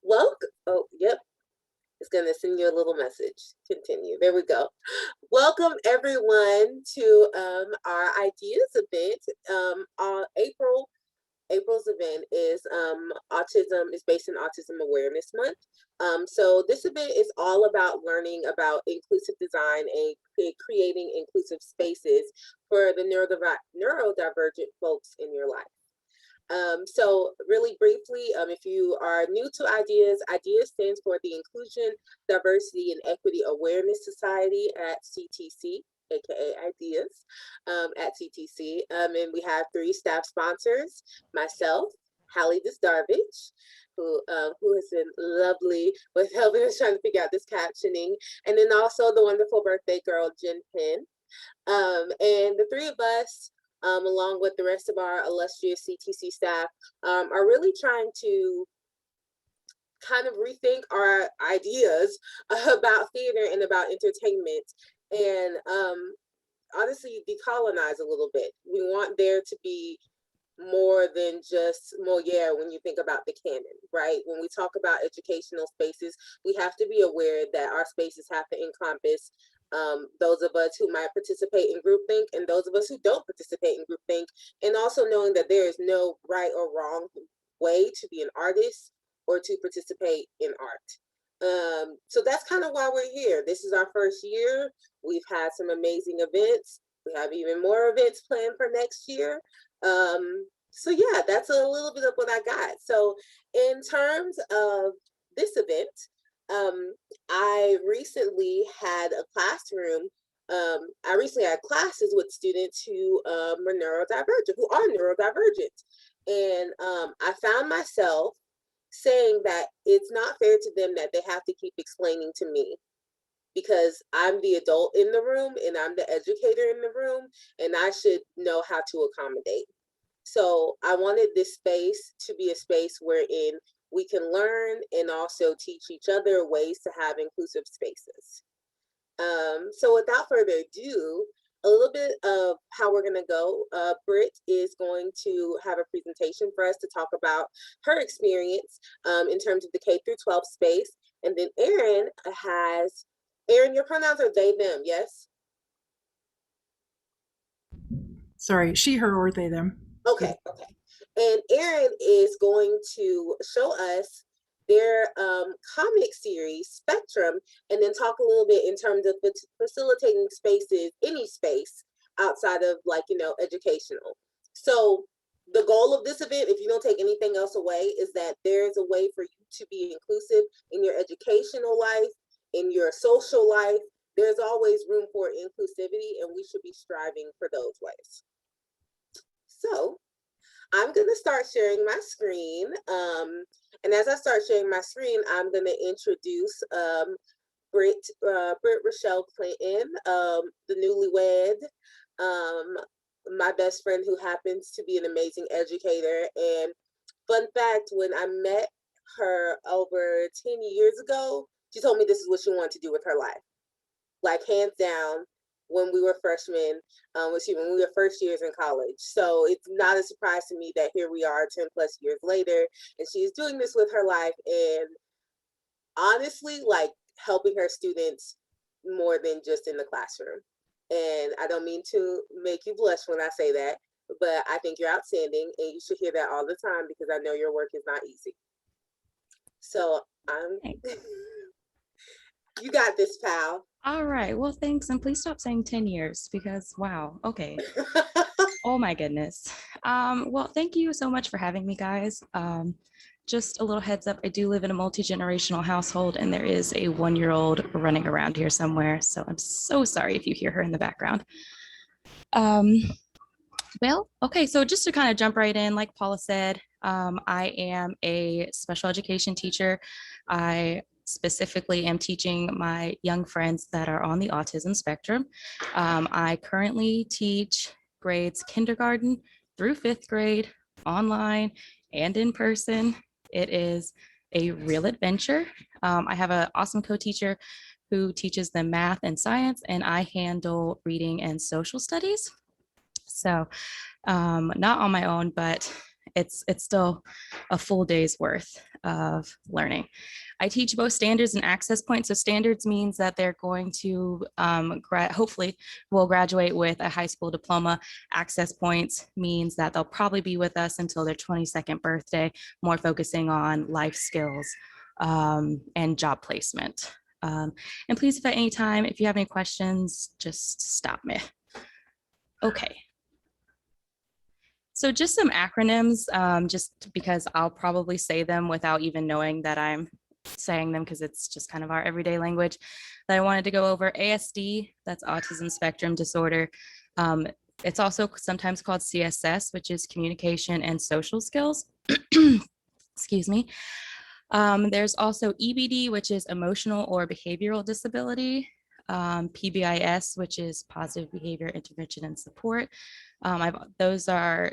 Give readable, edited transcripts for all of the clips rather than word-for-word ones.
Welcome. Oh, yep. It's going to send you a little message. Continue. There we go. Welcome everyone to our ideas event. April's event is based in Autism Awareness Month. So this event is all about learning about inclusive design and creating inclusive spaces for the neurodivergent folks in your life. So really briefly, if you are new to IDEAS stands for the Inclusion, Diversity, and Equity Awareness Society at CTC, aka IDEAS, at CTC. And we have 3 staff sponsors, myself, Hallie Disdarvich, who has been lovely with helping us trying to figure out this captioning, and then also the wonderful birthday girl, Jen Penn. And the 3 of us, along with the rest of our illustrious CTC staff, are really trying to kind of rethink our ideas about theater and about entertainment, and honestly decolonize a little bit. We want there to be more than just Moliere when you think about the canon, right? When we talk about educational spaces, we have to be aware that our spaces have to encompass those of us who might participate in groupthink and those of us who don't participate in groupthink, and also knowing that there is no right or wrong way to be an artist or to participate in art. So that's kind of why we're here. This is our first year. We've had some amazing events. We have even more events planned for next year. So yeah, that's a little bit of what I got. So in terms of this event, I recently had a classroom. I recently had classes with students who are neurodivergent. And I found myself saying that it's not fair to them that they have to keep explaining to me, because I'm the adult in the room and I'm the educator in the room, and I should know how to accommodate. So I wanted this space to be a space wherein we can learn and also teach each other ways to have inclusive spaces. So without further ado, a little bit of how we're gonna go. Britt is going to have a presentation for us to talk about her experience in terms of the K through 12 space. And then Erin, your pronouns are they, them, yes? Sorry, she, her, or they, them. Okay, okay. And Erin is going to show us their comic series, Spectrum, and then talk a little bit in terms of facilitating spaces, any space outside of educational. So the goal of this event, if you don't take anything else away, is that there's a way for you to be inclusive in your educational life, in your social life. There's always room for inclusivity, and we should be striving for those ways. So I'm going to start sharing my screen. And as I start sharing my screen, I'm going to introduce Britt ReChele Clinton, the newlywed, my best friend who happens to be an amazing educator. And fun fact, when I met her over 10 years ago, she told me this is what she wanted to do with her life. Like hands down, when we were freshmen, when we were first years in college. So it's not a surprise to me that here we are 10 plus years later, and she's doing this with her life, and honestly, like helping her students more than just in the classroom. And I don't mean to make you blush when I say that, but I think you're outstanding, and you should hear that all the time, because I know your work is not easy. So you got this, pal. All right. Well, thanks. And please stop saying 10 years because, wow. Okay. Oh, my goodness. Well, thank you so much for having me, guys. Just a little heads up. I do live in a multi-generational household, and there is a 1-year-old running around here somewhere. So I'm so sorry if you hear her in the background. Well, okay. So just to kind of jump right in, like Paula said, I am a special education teacher. I specifically am teaching my young friends that are on the autism spectrum. I currently teach grades kindergarten through 5th grade, online and in person. It is a real adventure. I have an awesome co-teacher who teaches them math and science, and I handle reading and social studies. So not on my own, but it's still a full day's worth of learning. I teach both standards and access points. So standards means that they're going to hopefully will graduate with a high school diploma. Access points means that they'll probably be with us until their 22nd birthday, more focusing on life skills and job placement. And please, if at any time, if you have any questions, just stop me. Okay. So just some acronyms, just because I'll probably say them without even knowing that I'm saying them, because it's just kind of our everyday language that I wanted to go over. ASD, that's autism spectrum disorder. It's also sometimes called CSS, which is communication and social skills. Excuse me. There's also EBD, which is emotional or behavioral disability. PBIS, which is positive behavior intervention and support. Those are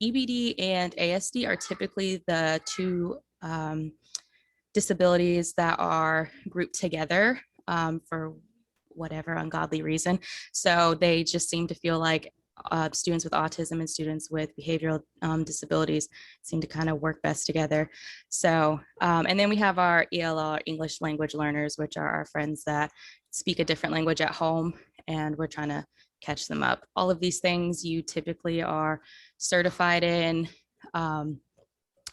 EBD and ASD are typically the two disabilities that are grouped together for whatever ungodly reason. So they just seem to feel like students with autism and students with behavioral disabilities seem to kind of work best together. So, and then we have our ELL, English language learners, which are our friends that speak a different language at home, and we're trying to catch them up. All of these things you typically are certified in all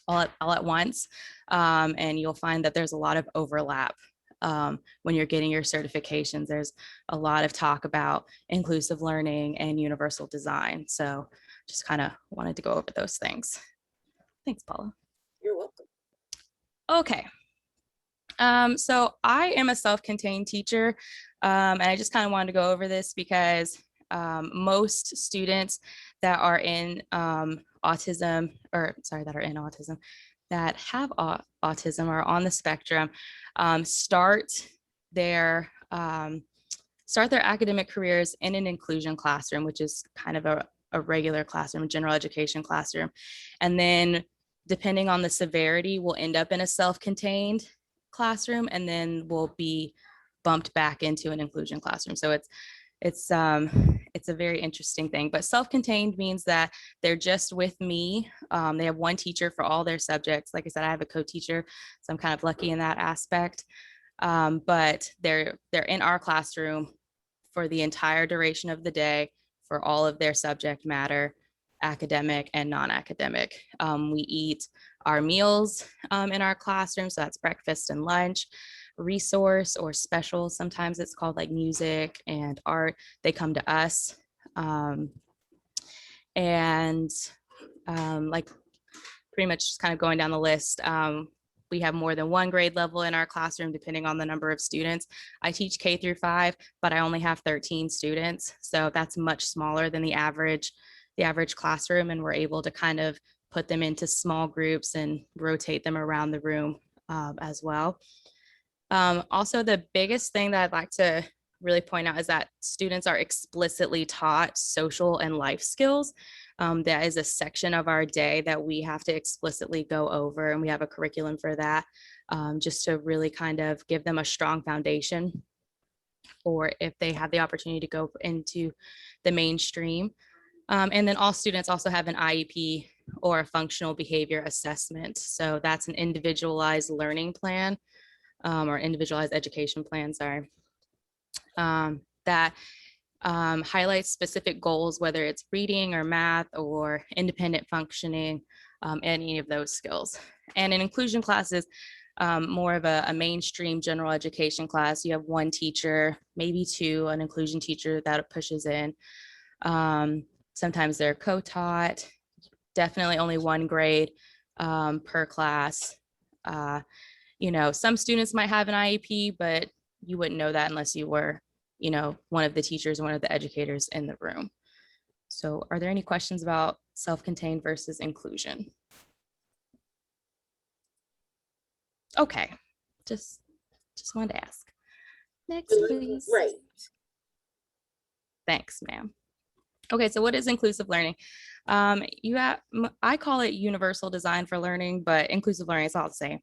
at once, and you'll find that there's a lot of overlap. When you're getting your certifications, there's a lot of talk about inclusive learning and universal design. So just kind of wanted to go over those things. Thanks, Paula. You're welcome. Okay. So I am a self-contained teacher, and I just kind of wanted to go over this because most students that are in autism, that are in autism, that have autism or on the spectrum, start their academic careers in an inclusion classroom, which is kind of a regular classroom, a general education classroom. And then depending on the severity, we'll end up in a self-contained classroom, and then we'll be bumped back into an inclusion classroom. So it's a very interesting thing, but self-contained means that they're just with me. They have one teacher for all their subjects. Like I said, I have a co-teacher, so I'm kind of lucky in that aspect. But they're in our classroom for the entire duration of the day for all of their subject matter, academic and non-academic. We eat our meals in our classroom, so that's breakfast and lunch. Resource or special, sometimes it's called, like music and art, they come to us. Like pretty much just kind of going down the list, we have more than one grade level in our classroom depending on the number of students. I teach K through 5, but I only have 13 students, so that's much smaller than the average classroom, and we're able to kind of put them into small groups and rotate them around the room as well. Also, the biggest thing that I'd like to really point out is that students are explicitly taught social and life skills. That is a section of our day that we have to explicitly go over, and we have a curriculum for that, just to really kind of give them a strong foundation, or if they have the opportunity to go into the mainstream. And then all students also have an IEP or a functional behavior assessment. So that's an individualized learning plan, or individualized education plan, sorry, that highlights specific goals, whether it's reading or math or independent functioning, any of those skills. And in inclusion classes, more of a mainstream general education class, you have one teacher, maybe two, an inclusion teacher that pushes in. Sometimes they're co-taught, definitely only one grade per class. Some students might have an IEP, but you wouldn't know that unless you were, one of the teachers, one of the educators in the room. So are there any questions about self-contained versus inclusion? Okay, just wanted to ask. Next, please. Right. Thanks, ma'am. Okay, so what is inclusive learning? I call it universal design for learning, but inclusive learning is all the same.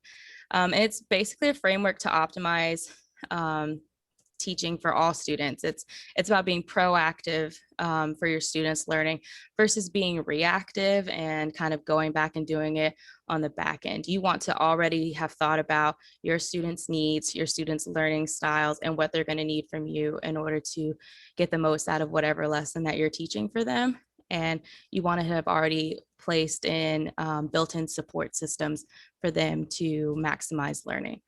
It's basically a framework to optimize teaching for all students. It's about being proactive for your students' learning versus being reactive and kind of going back and doing it on the back end. You want to already have thought about your students' needs, your students' learning styles, and what they're going to need from you in order to get the most out of whatever lesson that you're teaching for them. And you want to have already placed in built-in support systems for them to maximize learning.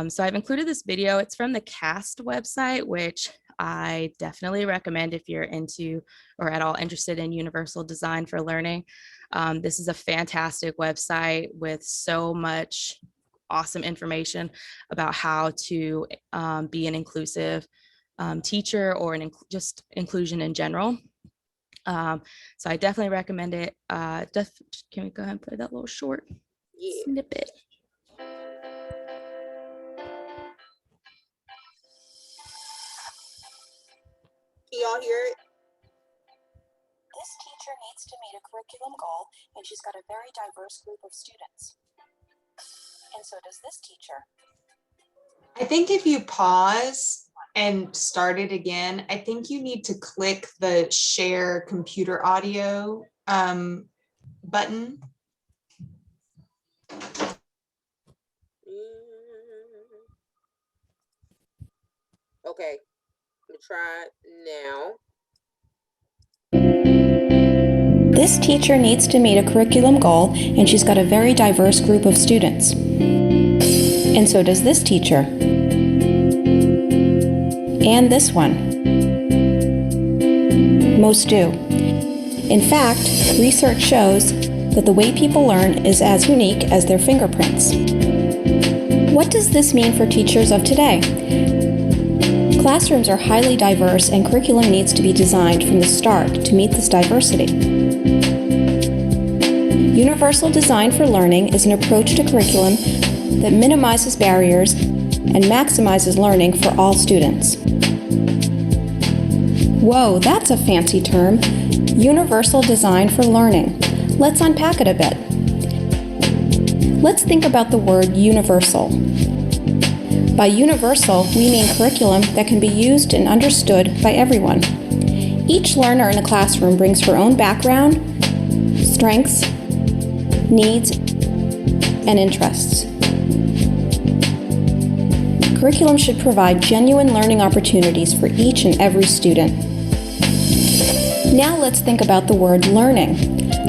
So I've included this video. It's from the CAST website, which I definitely recommend if you're into or at all interested in universal design for learning. This is a fantastic website with so much awesome information about how to be an inclusive teacher or just inclusion in general. So I definitely recommend it. Can we go ahead and play that little short snippet? Can y'all hear it? This teacher needs to meet a curriculum goal, and she's got a very diverse group of students. And so does this teacher. I think if you pause and start it again, I think you need to click the share computer audio button. Okay, let me try now. This teacher needs to meet a curriculum goal, and she's got a very diverse group of students. And so does this teacher. And this one. Most do. In fact, research shows that the way people learn is as unique as their fingerprints. What does this mean for teachers of today? Classrooms are highly diverse, and curriculum needs to be designed from the start to meet this diversity. Universal design for learning is an approach to curriculum that minimizes barriers and maximizes learning for all students. Whoa, that's a fancy term. Universal design for learning. Let's unpack it a bit. Let's think about the word universal. By universal, we mean curriculum that can be used and understood by everyone. Each learner in a classroom brings her own background, strengths, needs, and interests. Curriculum should provide genuine learning opportunities for each and every student. Now let's think about the word learning.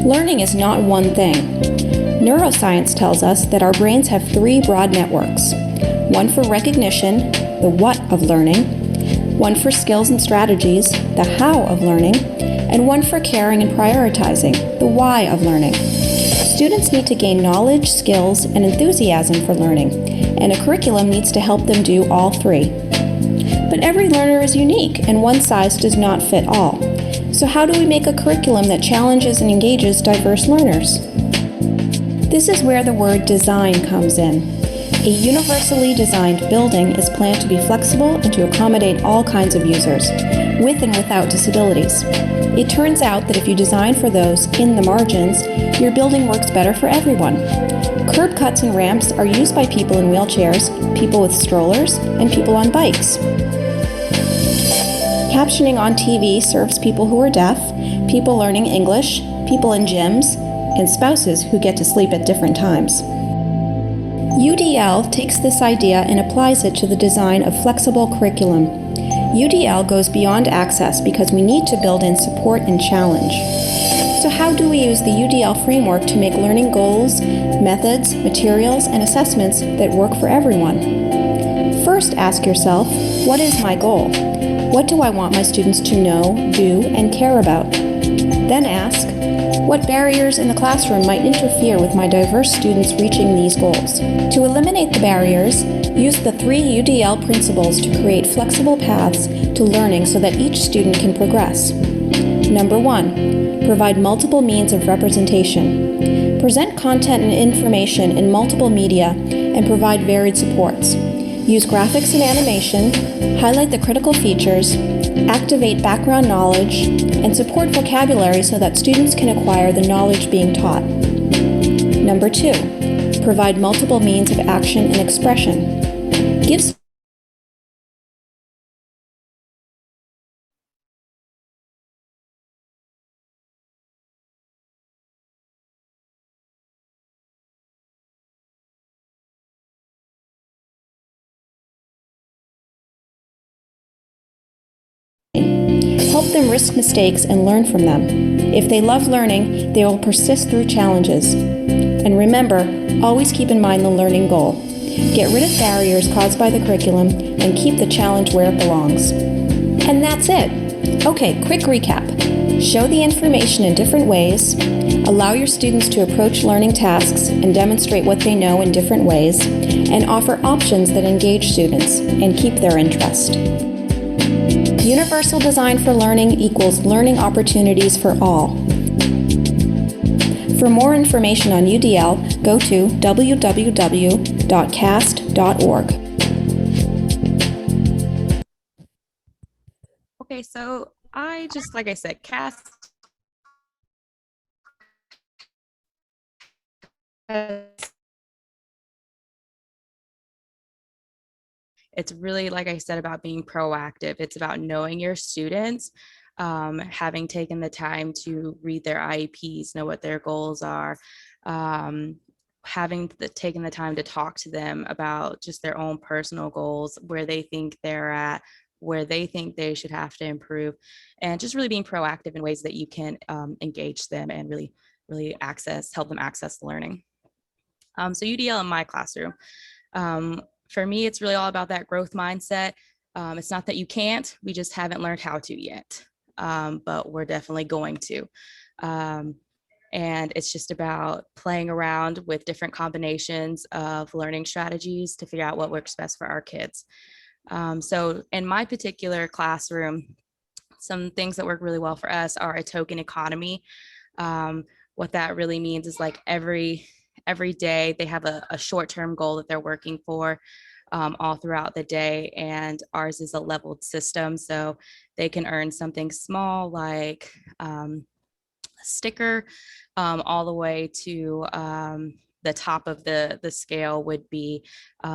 Learning is not one thing. Neuroscience tells us that our brains have three broad networks. One for recognition, the what of learning, one for skills and strategies, the how of learning, and one for caring and prioritizing, the why of learning. Students need to gain knowledge, skills, and enthusiasm for learning, and a curriculum needs to help them do all three. But every learner is unique, and one size does not fit all. So how do we make a curriculum that challenges and engages diverse learners? This is where the word design comes in. A universally designed building is planned to be flexible and to accommodate all kinds of users, with and without disabilities. It turns out that if you design for those in the margins, your building works better for everyone. Curb cuts and ramps are used by people in wheelchairs, people with strollers, and people on bikes. Captioning on TV serves people who are deaf, people learning English, people in gyms, and spouses who get to sleep at different times. UDL takes this idea and applies it to the design of flexible curriculum. UDL goes beyond access because we need to build in support and challenge. So how do we use the UDL framework to make learning goals, methods, materials, and assessments that work for everyone? First, ask yourself, what is my goal? What do I want my students to know, do, and care about? Then ask, what barriers in the classroom might interfere with my diverse students reaching these goals? To eliminate the barriers, use the 3 UDL principles to create flexible paths to learning so that each student can progress. Number 1, provide multiple means of representation. Present content and information in multiple media and provide varied supports. Use graphics and animation, highlight the critical features, activate background knowledge, and support vocabulary so that students can acquire the knowledge being taught. Number 2, provide multiple means of action and expression. Give Help them risk mistakes and learn from them. If they love learning, they will persist through challenges. And remember, always keep in mind the learning goal. Get rid of barriers caused by the curriculum and keep the challenge where it belongs. And that's it. Okay, quick recap. Show the information in different ways, allow your students to approach learning tasks and demonstrate what they know in different ways, and offer options that engage students and keep their interest. Universal design for learning equals learning opportunities for all. For more information on UDL, go to www.cast.org. Okay, so I just, like I said, CAST it's really, like I said, about being proactive. It's about knowing your students, having taken the time to read their IEPs, know what their goals are, taken the time to talk to them about just their own personal goals, where they think they're at, where they think they should have to improve, and just really being proactive in ways that you can engage them and really help them access learning. So UDL in my classroom. For me, it's really all about that growth mindset. It's not that you can't, we just haven't learned how to yet, but we're definitely going to. And it's just about playing around with different combinations of learning strategies to figure out what works best for our kids. So in my particular classroom, some things that work really well for us are a token economy. What that really means is like every day they have a short-term goal that they're working for all throughout the day, and ours is a leveled system, so they can earn something small like a sticker, all the way to the top of the scale would be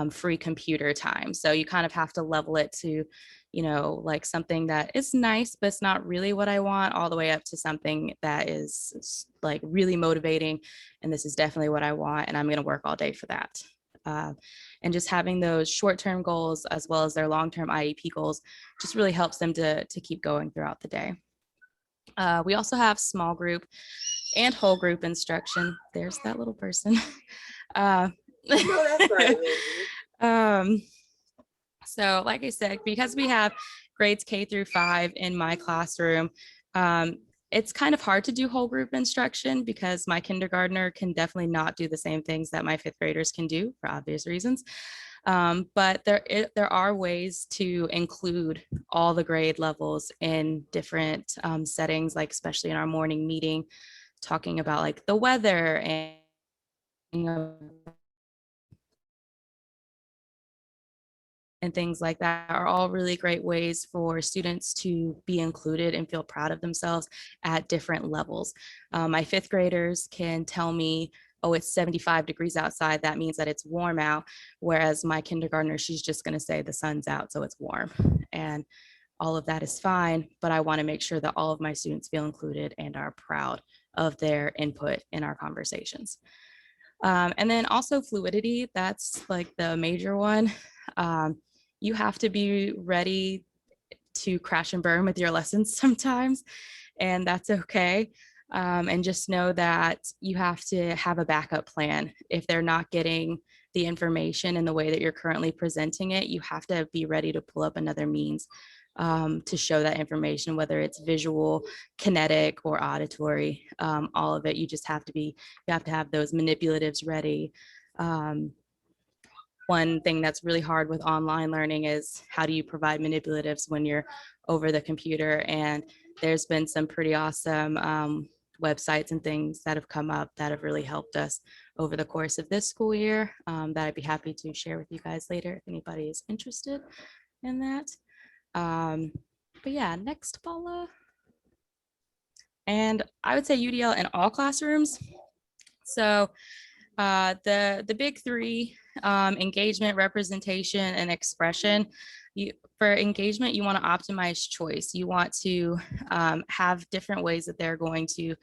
free computer time. So you kind of have to level it to, you know, like something that is nice, but it's not really what I want, all the way up to something that is like really motivating. And this is definitely what I want, and I'm going to work all day for that. And just having those short-term goals as well as their long-term IEP goals just really helps them to keep going throughout the day. We also have small group and whole group instruction. There's that little person. No, that's right, Mindy. So like I said, because we have grades K through 5 in my classroom, it's kind of hard to do whole group instruction because my kindergartner can definitely not do the same things that my 5th graders can do for obvious reasons. But there are ways to include all the grade levels in different settings, like especially in our morning meeting, talking about like the weather and things like that are all really great ways for students to be included and feel proud of themselves at different levels. My 5th graders can tell me, oh, it's 75 degrees outside, that means that it's warm out. Whereas my kindergartner, she's just gonna say the sun's out, so it's warm. And all of that is fine, but I wanna make sure that all of my students feel included and are proud of their input in our conversations. And then also fluidity, that's like the major one. You have to be ready to crash and burn with your lessons sometimes, and that's okay. And just know that you have to have a backup plan. If they're not getting the information in the way that you're currently presenting it, you have to be ready to pull up another means to show that information, whether it's visual, kinetic, or auditory. All of it, you have to have those manipulatives ready. One thing that's really hard with online learning is how do you provide manipulatives when you're over the computer? And there's been some pretty awesome websites and things that have come up that have really helped us over the course of this school year that I'd be happy to share with you guys later if anybody is interested in that. But yeah, next, Paula. And I would say UDL in all classrooms. So the big three, engagement, representation, and expression. For engagement, you want to optimize choice. You want to have different ways that they're going to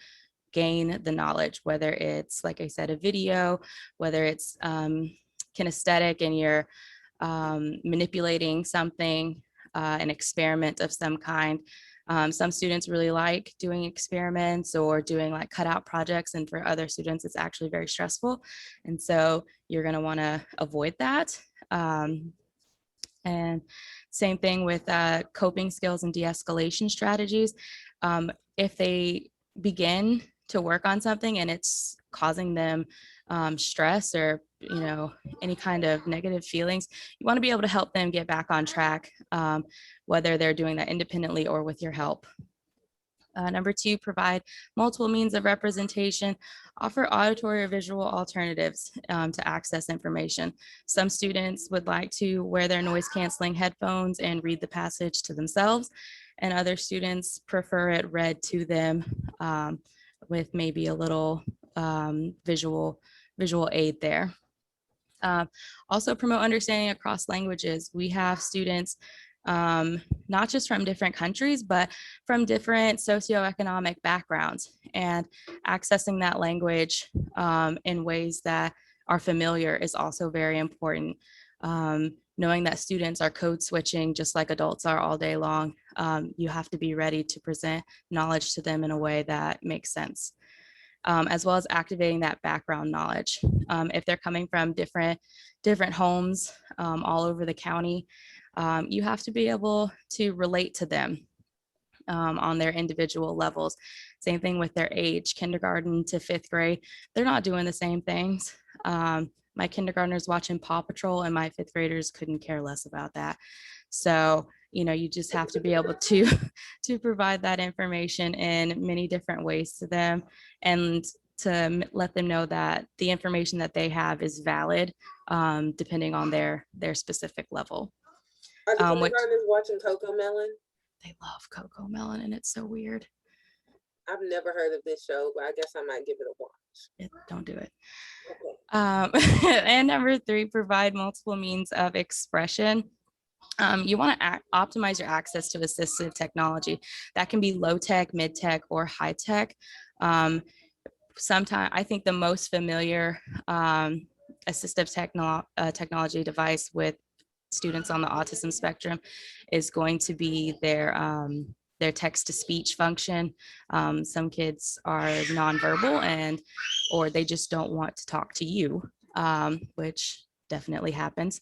gain the knowledge, whether it's, like I said, a video, whether it's kinesthetic and you're manipulating something, an experiment of some kind. Some students really like doing experiments or doing like cutout projects, and for other students, it's actually very stressful. And so you're going to want to avoid that. And same thing with coping skills and de-escalation strategies. If they begin to work on something and it's causing them stress or any kind of negative feelings, you want to be able to help them get back on track, whether they're doing that independently or with your help. Number 2, provide multiple means of representation. Offer auditory or visual alternatives to access information. Some students would like to wear their noise canceling headphones and read the passage to themselves, and other students prefer it read to them with maybe a little visual aid there. Also promote understanding across languages. We have students not just from different countries, but from different socioeconomic backgrounds, and accessing that language in ways that are familiar is also very important. Knowing that students are code switching just like adults are all day long, you have to be ready to present knowledge to them in a way that makes sense. As well as activating that background knowledge. If they're coming from different homes all over the county, you have to be able to relate to them on their individual levels. Same thing with their age, kindergarten to 5th grade. They're not doing the same things. My kindergartners watching Paw Patrol, and my 5th graders couldn't care less about that. So, you just have to be able to provide that information in many different ways to them, and to let them know that the information that they have is valid, depending on their specific level. Are the kindergartners watching Coco Melon? They love Coco Melon, and it's so weird. I've never heard of this show, but I guess I might give it a watch. Don't do it. Okay. And number 3, provide multiple means of expression. You want to optimize your access to assistive technology. That can be low tech, mid tech, or high tech. Sometimes I think the most familiar assistive technology device with students on the autism spectrum is going to be their text-to-speech function. Some kids are nonverbal or they just don't want to talk to you, which definitely happens.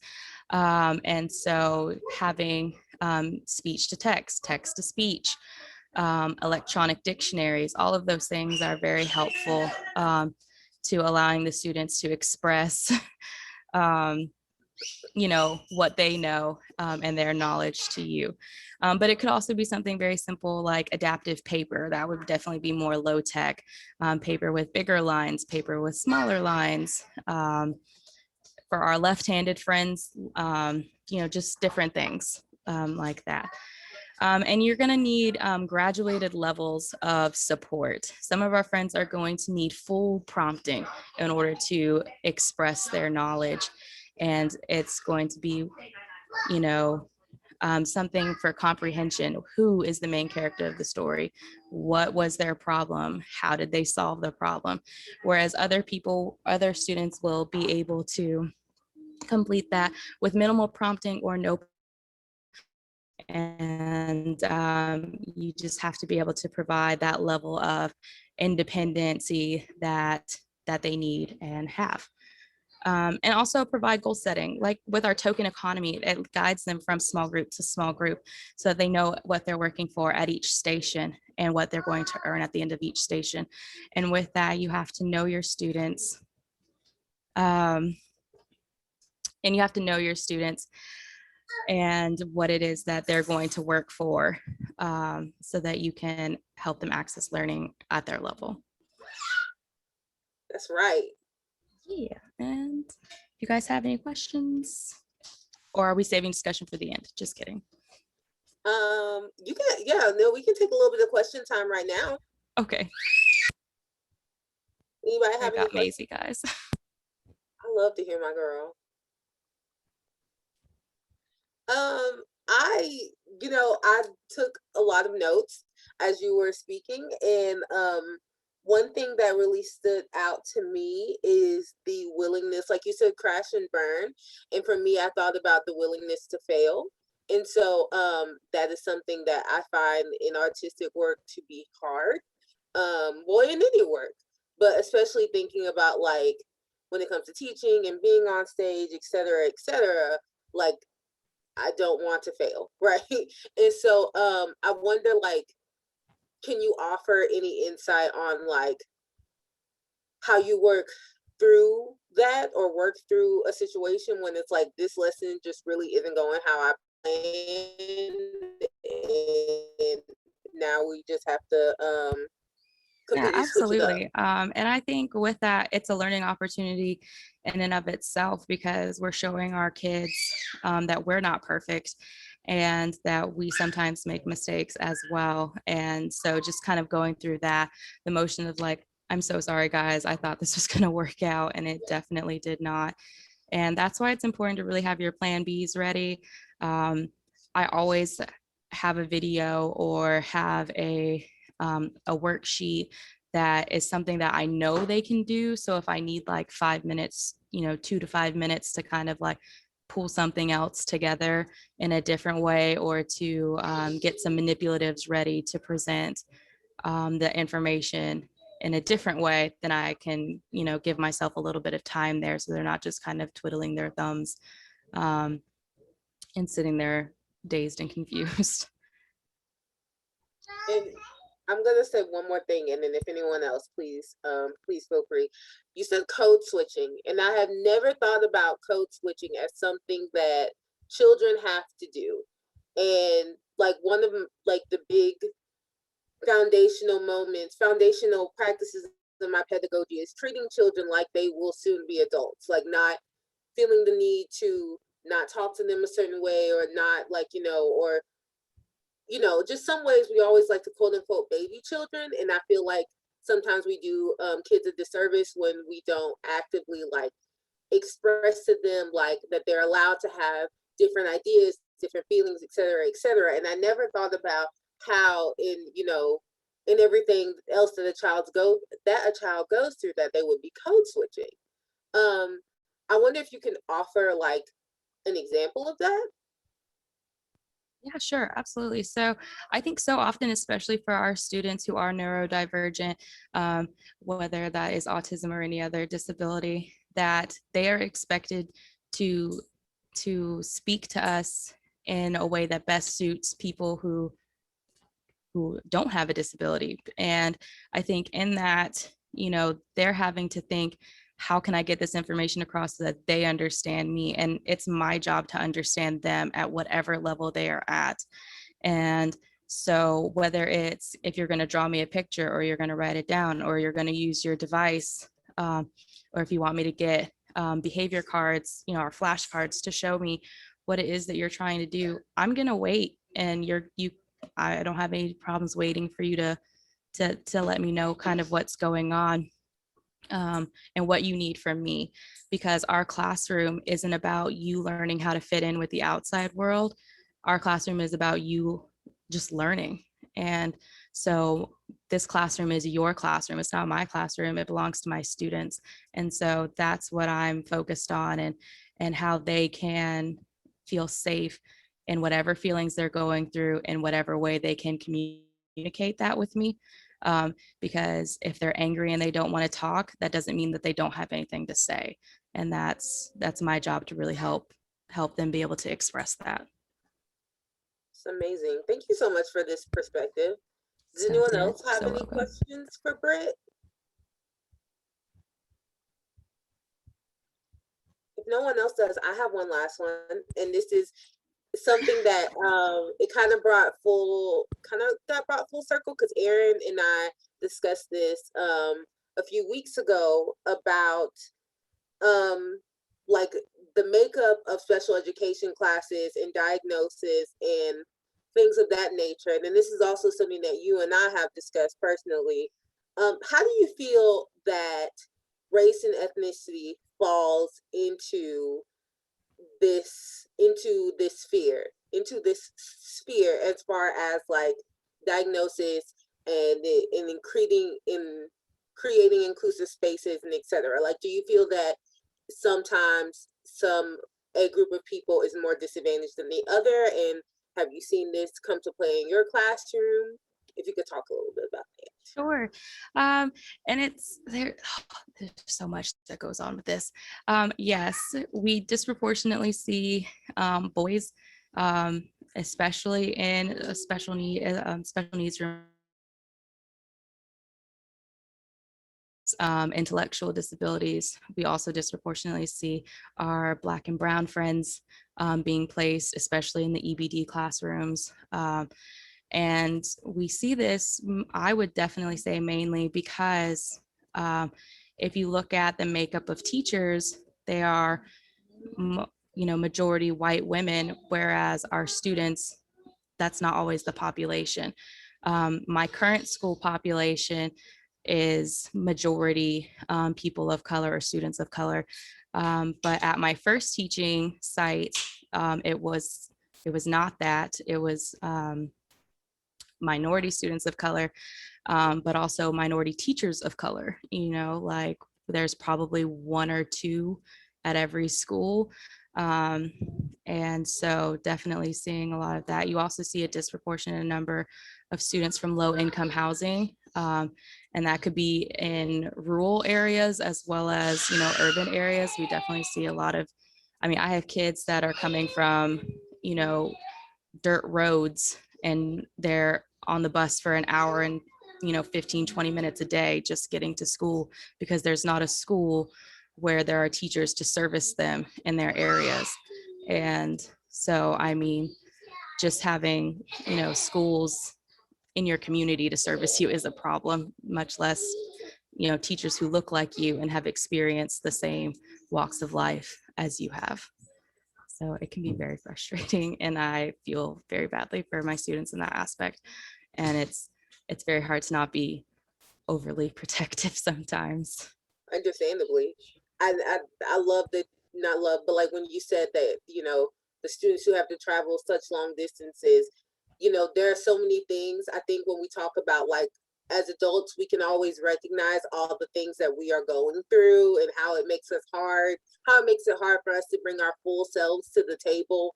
And so having speech to text, text to speech, electronic dictionaries, all of those things are very helpful to allowing the students to express what they know and their knowledge to you. But it could also be something very simple like adaptive paper. That would definitely be more low tech. Paper with bigger lines, paper with smaller lines. For our left-handed friends, just different things like that. And you're going to need graduated levels of support. Some of our friends are going to need full prompting in order to express their knowledge. And it's going to be, something for comprehension. Who is the main character of the story? What was their problem? How did they solve the problem? Whereas other students will be able to complete that with minimal prompting or no. And you just have to be able to provide that level of independency that they need and have. And also provide goal setting. Like with our token economy, it guides them from small group to small group so that they know what they're working for at each station and what they're going to earn at the end of each station. And with that, you have to know your students. And what it is that they're going to work for, so that you can help them access learning at their level. That's right. Yeah, and if you guys have any questions, or are we saving discussion for the end? Just kidding. We can take a little bit of question time right now. Okay. Anybody have any got questions? Maisie, guys. I love to hear my girl. I took a lot of notes as you were speaking, and one thing that really stood out to me is the willingness, like you said, crash and burn. And for me, I thought about the willingness to fail. And so that is something that I find in artistic work to be hard, well, in any work, but especially thinking about like when it comes to teaching and being on stage, et cetera, like I don't want to fail, right? And so I wonder, like, can you offer any insight on like how you work through that or work through a situation when it's like this lesson just really isn't going how I planned, and now we just have to Yeah, completely switch it up. absolutely. And I think with that, it's a learning opportunity in and of itself because we're showing our kids that we're not perfect and that we sometimes make mistakes as well. And so just kind of going through that, the motion of like, I'm so sorry, guys. I thought this was going to work out and it definitely did not. And that's why it's important to really have your plan Bs ready. I always have a video or have a worksheet that is something that I know they can do. So if I need like 5 minutes, 2 to 5 minutes to kind of like pull something else together in a different way or to get some manipulatives ready to present the information in a different way, then I can, give myself a little bit of time there so they're not just kind of twiddling their thumbs um, and sitting there dazed and confused. And I'm gonna say one more thing, and then if anyone else, please feel free. You said code switching, and I have never thought about code switching as something that children have to do. And like one of them, like the big foundational practices in my pedagogy is treating children like they will soon be adults, like not feeling the need to not talk to them a certain way or not like, or just some ways we always like to quote unquote baby children. And I feel like sometimes we do kids a disservice when we don't actively like express to them like that they're allowed to have different ideas, different feelings, et cetera, et cetera. And I never thought about how in everything else that a child goes through that they would be code switching. Um, I wonder if you can offer like an example of that. Yeah, sure, absolutely. So I think so often, especially for our students who are neurodivergent, whether that is autism or any other disability, that they are expected to speak to us in a way that best suits people who don't have a disability. And I think in that, they're having to think, how can I get this information across so that they understand me? And it's my job to understand them at whatever level they are at. And so whether it's if you're going to draw me a picture or you're going to write it down or you're going to use your device, or if you want me to get behavior cards, or flashcards to show me what it is that you're trying to do, I'm going to wait. And I don't have any problems waiting for you to let me know kind of what's going on and what you need from me, because our classroom isn't about you learning how to fit in with the outside world. Our classroom is about you just learning. And so this classroom is your classroom. It's not my classroom. It belongs to my students. And so that's what I'm focused on, and how they can feel safe in whatever feelings they're going through, in whatever way they can communicate that with me. Because if they're angry and they don't want to talk, that doesn't mean that they don't have anything to say. And that's my job to really help them be able to express that. It's amazing. Thank you so much for this perspective. Does anyone You're else have so any welcome. questions for Britt? If no one else does, I have one last one, and this is something that it kind of got brought full circle because Erin and I discussed this a few weeks ago about like the makeup of special education classes and diagnosis and things of that nature. And then this is also something that you and I have discussed personally. How do you feel that race and ethnicity falls into this sphere as far as like diagnosis and creating inclusive spaces and etc. Like, do you feel that sometimes some a group of people is more disadvantaged than the other? And have you seen this come to play in your classroom? If you could talk a little bit about that. Sure. And there's so much that goes on with this. Yes, we disproportionately see boys, especially in special needs rooms, intellectual disabilities. We also disproportionately see our Black and Brown friends being placed, especially in the EBD classrooms. And we see this, I would definitely say, mainly because if you look at the makeup of teachers, they are, majority white women, whereas our students, that's not always the population. My current school population is majority people of color or students of color. But at my first teaching site, it was not that. It was minority students of color, but also minority teachers of color. Like there's probably one or two at every school. And so definitely seeing a lot of that. You also see a disproportionate number of students from low income housing. And that could be in rural areas as well as, urban areas. We definitely see a lot of, I have kids that are coming from, dirt roads, and they're on the bus for an hour and 15-20 minutes a day just getting to school because there's not a school where there are teachers to service them in their areas. And so just having schools in your community to service you is a problem, much less teachers who look like you and have experienced the same walks of life as you have. So it can be very frustrating, and I feel very badly for my students in that aspect. And it's very hard to not be overly protective sometimes. Understandably. I love that, not love, but like when you said that, the students who have to travel such long distances, there are so many things. I think when we talk about, like, as adults, we can always recognize all the things that we are going through and how it makes it hard for us to bring our full selves to the table,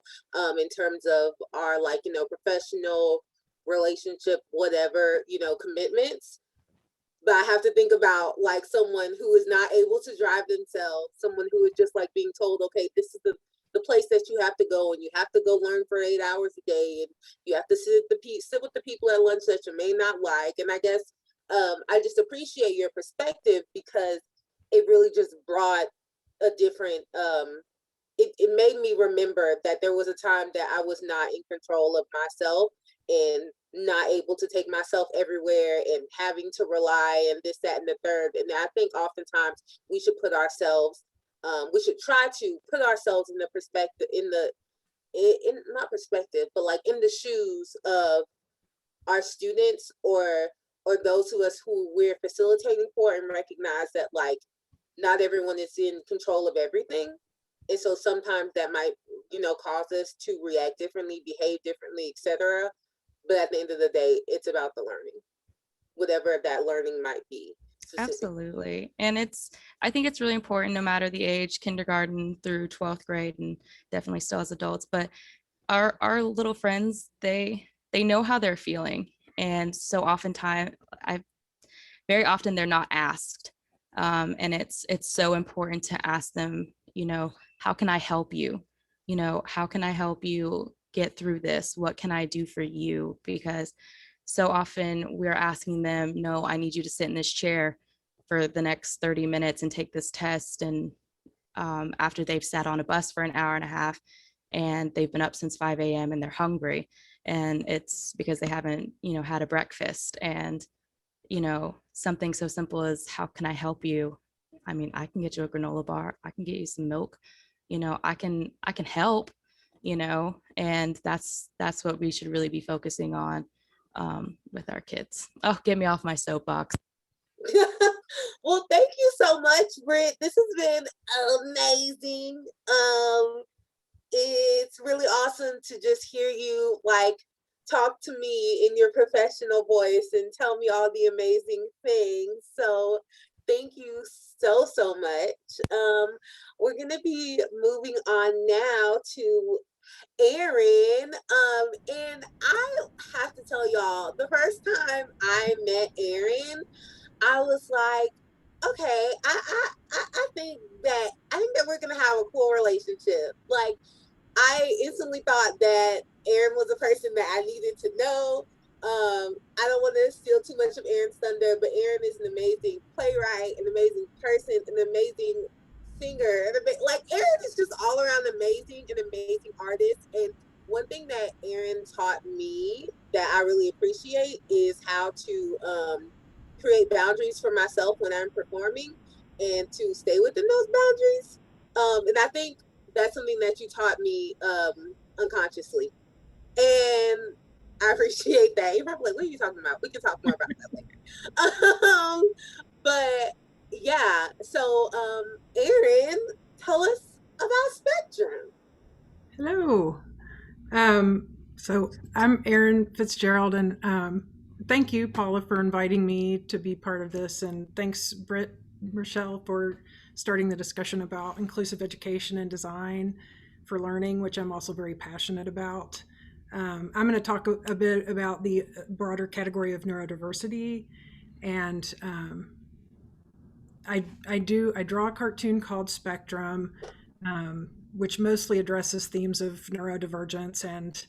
in terms of our, like, professional, relationship, whatever, commitments. But I have to think about, like, someone who is not able to drive themselves, someone who is just like being told, okay, this is the place that you have to go, and you have to go learn for 8 hours a day, and you have to sit with the people at lunch that you may not like. And I guess I just appreciate your perspective, because it really just brought a different it made me remember that there was a time that I was not in control of myself and not able to take myself everywhere and having to rely and this, that, and the third. And I think oftentimes we should we should try to put ourselves in the perspective, not perspective, but like in the shoes of our students or those of us who we're facilitating for, and recognize that, like, not everyone is in control of everything. And so sometimes that might, cause us to react differently, behave differently, etc. But at the end of the day, it's about the learning, whatever that learning might be. Absolutely. And I think it's really important, no matter the age, kindergarten through 12th grade, and definitely still as adults, but our little friends, they know how they're feeling. And so very often they're not asked. And it's so important to ask them, how can I help you? How can I help you get through this? What can I do for you? Because so often we're asking them, no, I need you to sit in this chair for the next 30 minutes and take this test. And after they've sat on a bus for an hour and a half and they've been up since 5 a.m. and they're hungry, and it's because they haven't, had a breakfast. And, something so simple as, how can I help you? I can get you a granola bar. I can get you some milk. I can help, and that's what we should really be focusing on with our kids. Oh, get me off my soapbox. Well, thank you so much, Britt. This has been amazing. It's really awesome to just hear you, like, talk to me in your professional voice and tell me all the amazing things. So Thank you so, so much. We're going to be moving on now to Erin. And I have to tell y'all, the first time I met Erin, I was like, okay, I think that we're gonna have a cool relationship. Like, I instantly thought that Erin was a person that I needed to know. I don't want to steal too much of Erin's thunder, but Erin is an amazing playwright, an amazing person, an amazing singer, and like Erin is just all around amazing, an amazing artist. And one thing that Erin taught me that I really appreciate is how to create boundaries for myself when I'm performing, and to stay within those boundaries. And I think that's something that you taught me unconsciously, and I appreciate that. You're probably like, what are you talking about? We can talk more about that later. But yeah, so Erin, tell us about Spectrum. Hello. So I'm Erin Fitzgerald, and thank you, Paula, for inviting me to be part of this, and thanks, Britt, ReChele, for starting the discussion about inclusive education and design for learning, which I'm also very passionate about. I'm going to talk a bit about the broader category of neurodiversity, and I draw a cartoon called Spectrum, which mostly addresses themes of neurodivergence and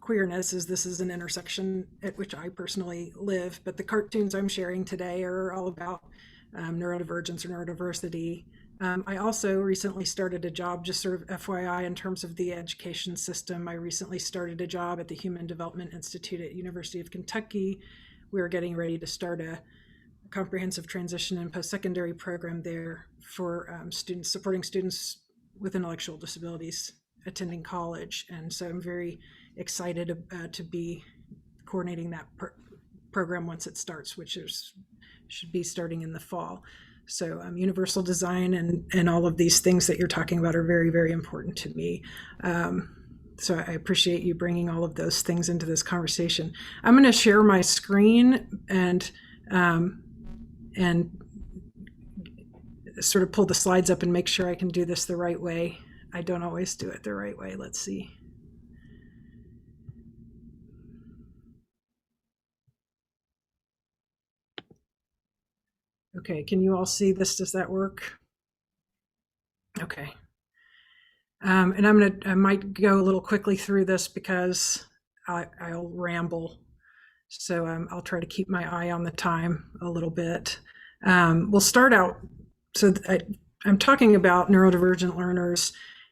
queerness, as this is an intersection at which I personally live. But the cartoons I'm sharing today are all about neurodivergence or neurodiversity. I also recently started a job, just sort of FYI, in terms of the education system. I recently started a job at the Human Development Institute at University of Kentucky. We're getting ready to start a comprehensive transition and post-secondary program there for students, supporting students with intellectual disabilities attending college. And so I'm very excited to be coordinating that program once it starts, which should be starting in the fall. So universal design and all of these things that you're talking about are very, very important to me. So I appreciate you bringing all of those things into this conversation. I'm going to share my screen and sort of pull the slides up and make sure I can do this the right way. I don't always do it the right way. Let's see. Okay, can you all see this? Does that work? Okay. And I might go a little quickly through this because I'll ramble. So I'll try to keep my eye on the time a little bit. We'll start out. So I'm talking about neurodivergent learners,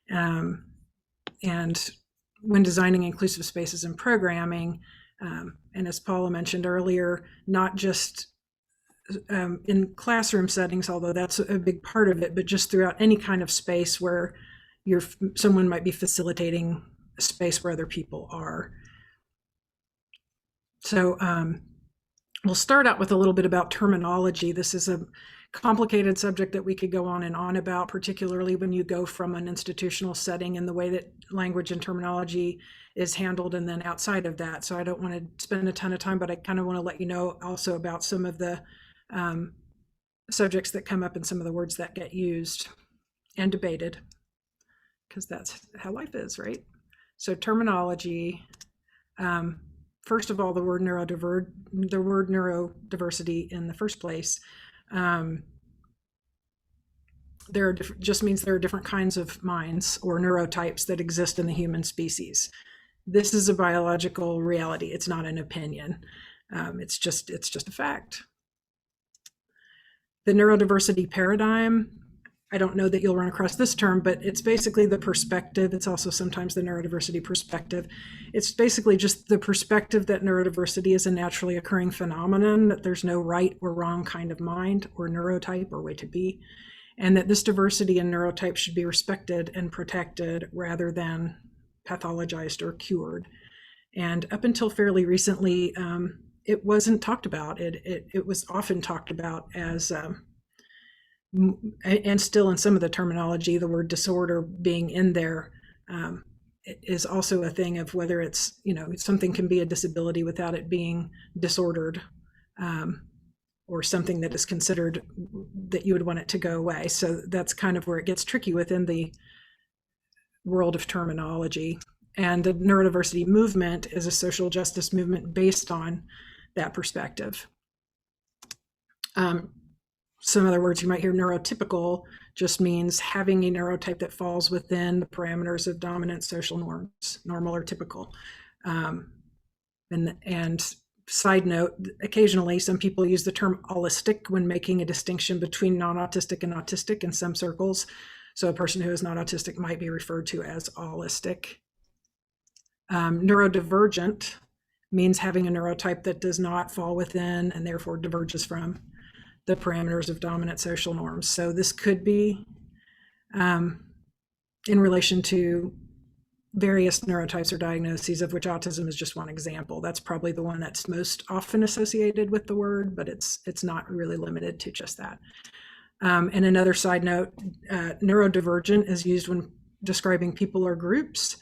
and when designing inclusive spaces and programming, and as Paula mentioned earlier, not just in classroom settings, although that's a big part of it, but just throughout any kind of space where someone might be facilitating a space where other people are. So we'll start out with a little bit about terminology. This is a complicated subject that we could go on and on about, particularly when you go from an institutional setting and the way that language and terminology is handled, and then outside of that. So I don't want to spend a ton of time, but I kind of want to let you know also about some of the subjects that come up and some of the words that get used and debated, because that's how life is, right? So terminology, first of all, the word neurodiversity in the first place, just means there are different kinds of minds or neurotypes that exist in the human species. This is a biological reality. It's not an opinion. It's just a fact. The neurodiversity paradigm, I don't know that you'll run across this term, but it's basically the perspective. It's also sometimes the neurodiversity perspective. It's basically just the perspective that neurodiversity is a naturally occurring phenomenon, that there's no right or wrong kind of mind or neurotype or way to be, and that this diversity in neurotypes should be respected and protected rather than pathologized or cured. And up until fairly recently, it wasn't talked about. It was often talked about as, and still in some of the terminology, the word disorder being in there is also a thing of whether it's, something can be a disability without it being disordered, or something that is considered that you would want it to go away. So that's kind of where it gets tricky within the world of terminology. And the neurodiversity movement is a social justice movement based on that perspective. Some other words you might hear: neurotypical just means having a neurotype that falls within the parameters of dominant social norms, normal or typical. And side note, occasionally some people use the term allistic when making a distinction between non-autistic and autistic in some circles. So a person who is not autistic might be referred to as allistic. Neurodivergent means having a neurotype that does not fall within and therefore diverges from the parameters of dominant social norms. So this could be in relation to various neurotypes or diagnoses, of which autism is just one example. That's probably the one that's most often associated with the word, but it's not really limited to just that. And another side note, neurodivergent is used when describing people or groups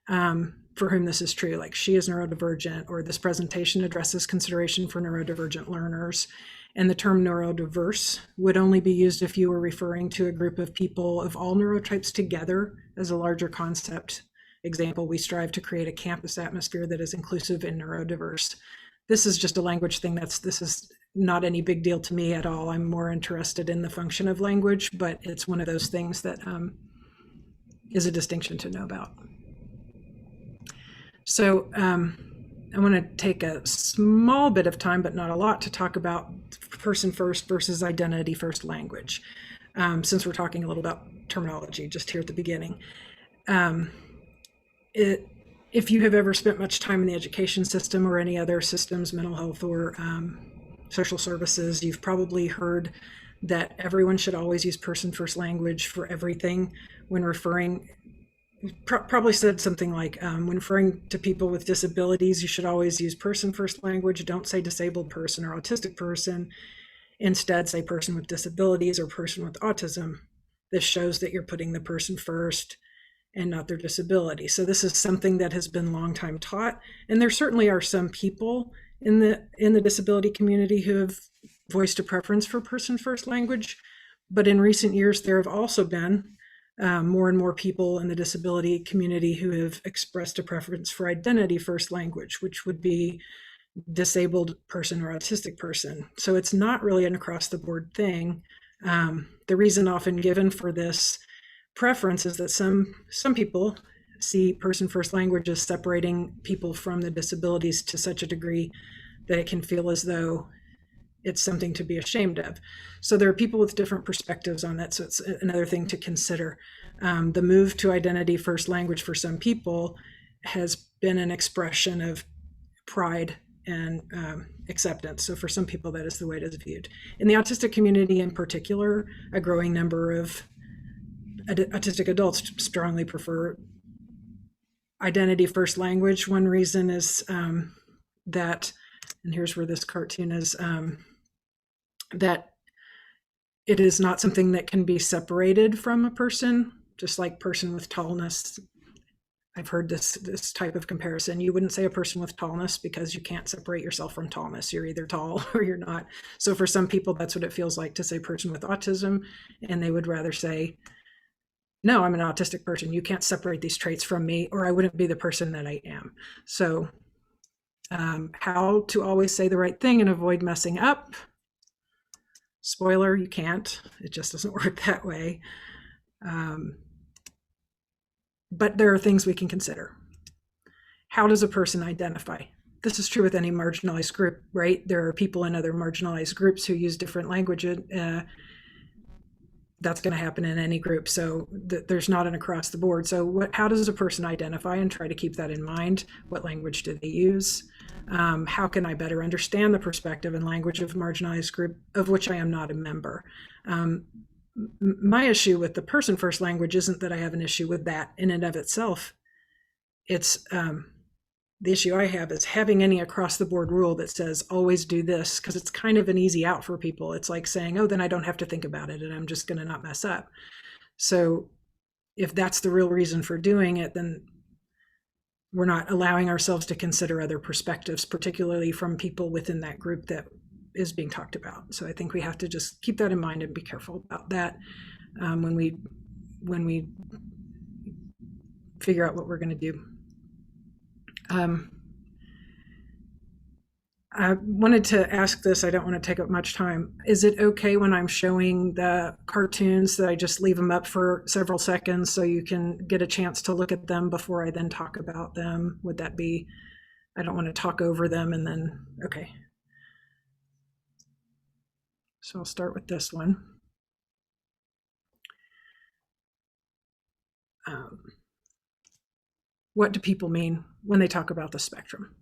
for whom this is true, like she is neurodivergent, or this presentation addresses consideration for neurodivergent learners. And the term neurodiverse would only be used if you were referring to a group of people of all neurotypes together as a larger concept. Example, we strive to create a campus atmosphere that is inclusive and neurodiverse. This is just a language thing. This is not any big deal to me at all. I'm more interested in the function of language, but it's one of those things that is a distinction to know about. So I want to take a small bit of time, but not a lot, to talk about person first versus identity first language, since we're talking a little about terminology just here at the beginning. If you have ever spent much time in the education system or any other systems, mental health or social services, you've probably heard that everyone should always use person first language for everything when referring. Probably said something like, when referring to people with disabilities, you should always use person first language. Don't say disabled person or autistic person. Instead, say person with disabilities or person with autism. This shows that you're putting the person first and not their disability. So this is something that has been long time taught. And there certainly are some people in the disability community who have voiced a preference for person first language. But in recent years, there have also been more and more people in the disability community who have expressed a preference for identity first language, which would be disabled person or autistic person. So it's not really an across the board thing. The reason often given for this preference is that some people see person first language as separating people from the disabilities to such a degree that it can feel as though it's something to be ashamed of. So there are people with different perspectives on that. So it's another thing to consider. The move to identity first language for some people has been an expression of pride and acceptance. So for some people, that is the way it is viewed. In the autistic community in particular, a growing number of autistic adults strongly prefer identity first language. One reason is that, and here's where this cartoon is, that it is not something that can be separated from a person, just like person with tallness. I've heard this type of comparison. You wouldn't say a person with tallness because you can't separate yourself from tallness. You're either tall or you're not. So for some people, that's what it feels like to say person with autism, and they would rather say, no, I'm an autistic person. You can't separate these traits from me, or I wouldn't be the person that I am. So how to always say the right thing and avoid messing up. Spoiler, you can't. It just doesn't work that way. But there are things we can consider. How does a person identify? This is true with any marginalized group, right? There are people in other marginalized groups who use different languages. That's going to happen in any group. So there's not an across the board. So how does a person identify, and try to keep that in mind? What language do they use? How can I better understand the perspective and language of a marginalized group of which I am not a member? My issue with the person first language isn't that I have an issue with that in and of itself. It's the issue I have is having any across the board rule that says always do this, because it's kind of an easy out for people. It's like saying, oh, then I don't have to think about it and I'm just going to not mess up. So if that's the real reason for doing it, then we're not allowing ourselves to consider other perspectives, particularly from people within that group that is being talked about. So I think we have to just keep that in mind and be careful about that when we figure out what we're going to do. I wanted to ask this, I don't want to take up much time. Is it okay when I'm showing the cartoons that I just leave them up for several seconds so you can get a chance to look at them before I then talk about them? Would that be, I don't want to talk over them and then, okay. So I'll start with this one. What do people mean when they talk about the spectrum?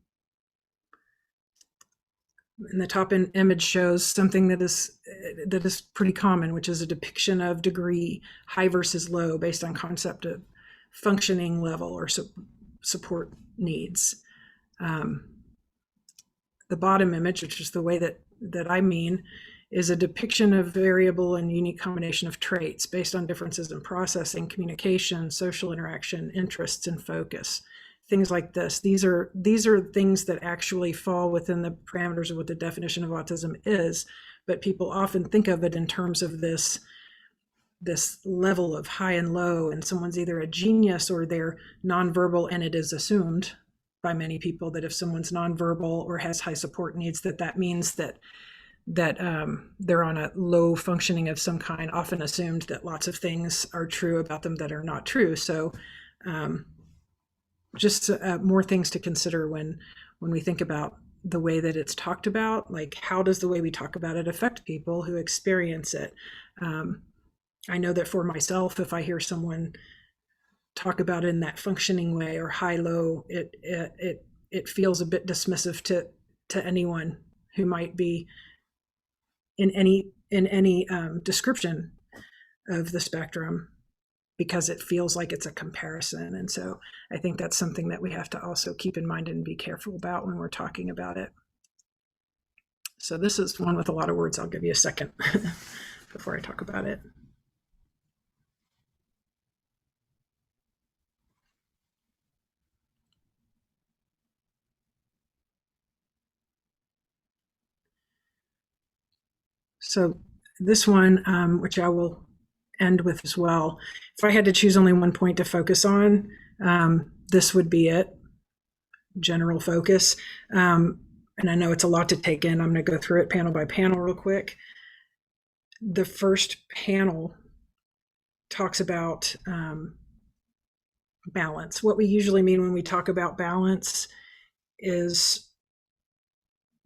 And the top image shows something that is pretty common, which is a depiction of degree, high versus low, based on concept of functioning level or support needs. The bottom image, which is the way that I mean, is a depiction of variable and unique combination of traits based on differences in processing, communication, social interaction, interests, and focus. Things like this. These are things that actually fall within the parameters of what the definition of autism is, but people often think of it in terms of this level of high and low, and someone's either a genius or they're nonverbal, and it is assumed by many people that if someone's nonverbal or has high support needs, that means that they're on a low functioning of some kind, often assumed that lots of things are true about them that are not true. So just more things to consider when we think about the way that it's talked about, like how does the way we talk about it affect people who experience it? I know that for myself, if I hear someone talk about it in that functioning way or high-low, it feels a bit dismissive to anyone who might be in any description of the spectrum, because it feels like it's a comparison. And so I think that's something that we have to also keep in mind and be careful about when we're talking about it. So this is one with a lot of words. I'll give you a second before I talk about it. So this one, which I will end with as well. If I had to choose only one point to focus on, this would be it, general focus. And I know it's a lot to take in. I'm going to go through it panel by panel real quick. The first panel talks about balance. What we usually mean when we talk about balance is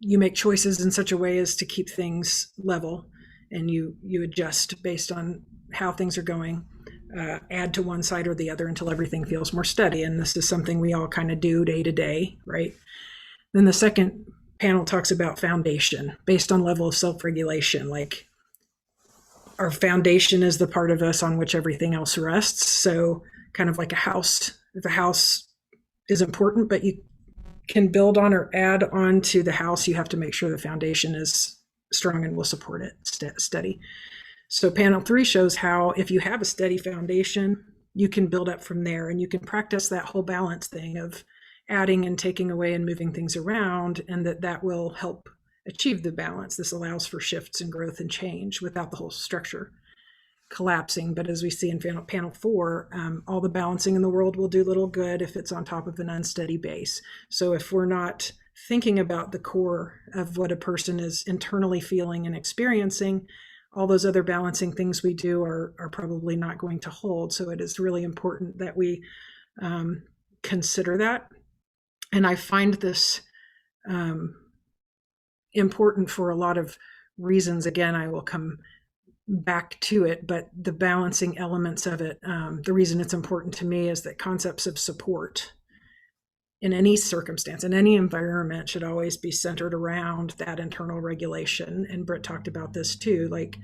you make choices in such a way as to keep things level, and you adjust based on how things are going, add to one side or the other until everything feels more steady. And this is something we all kind of do day to day, right? Then the second panel talks about foundation based on level of self-regulation. Like our foundation is the part of us on which everything else rests. So kind of like a house, if a house is important, but you can build on or add on to the house, you have to make sure the foundation is strong and will support it steady. So panel 3 shows how if you have a steady foundation, you can build up from there, and you can practice that whole balance thing of adding and taking away and moving things around, and that will help achieve the balance. This allows for shifts and growth and change without the whole structure collapsing. But as we see in panel 4, all the balancing in the world will do little good if it's on top of an unsteady base. So if we're not thinking about the core of what a person is internally feeling and experiencing, all those other balancing things we do are probably not going to hold. So it is really important that we consider that. And I find this important for a lot of reasons. Again, I will come back to it, but the balancing elements of it, the reason it's important to me is that concepts of support in any circumstance, in any environment, should always be centered around that internal regulation. And Britt talked about this too, like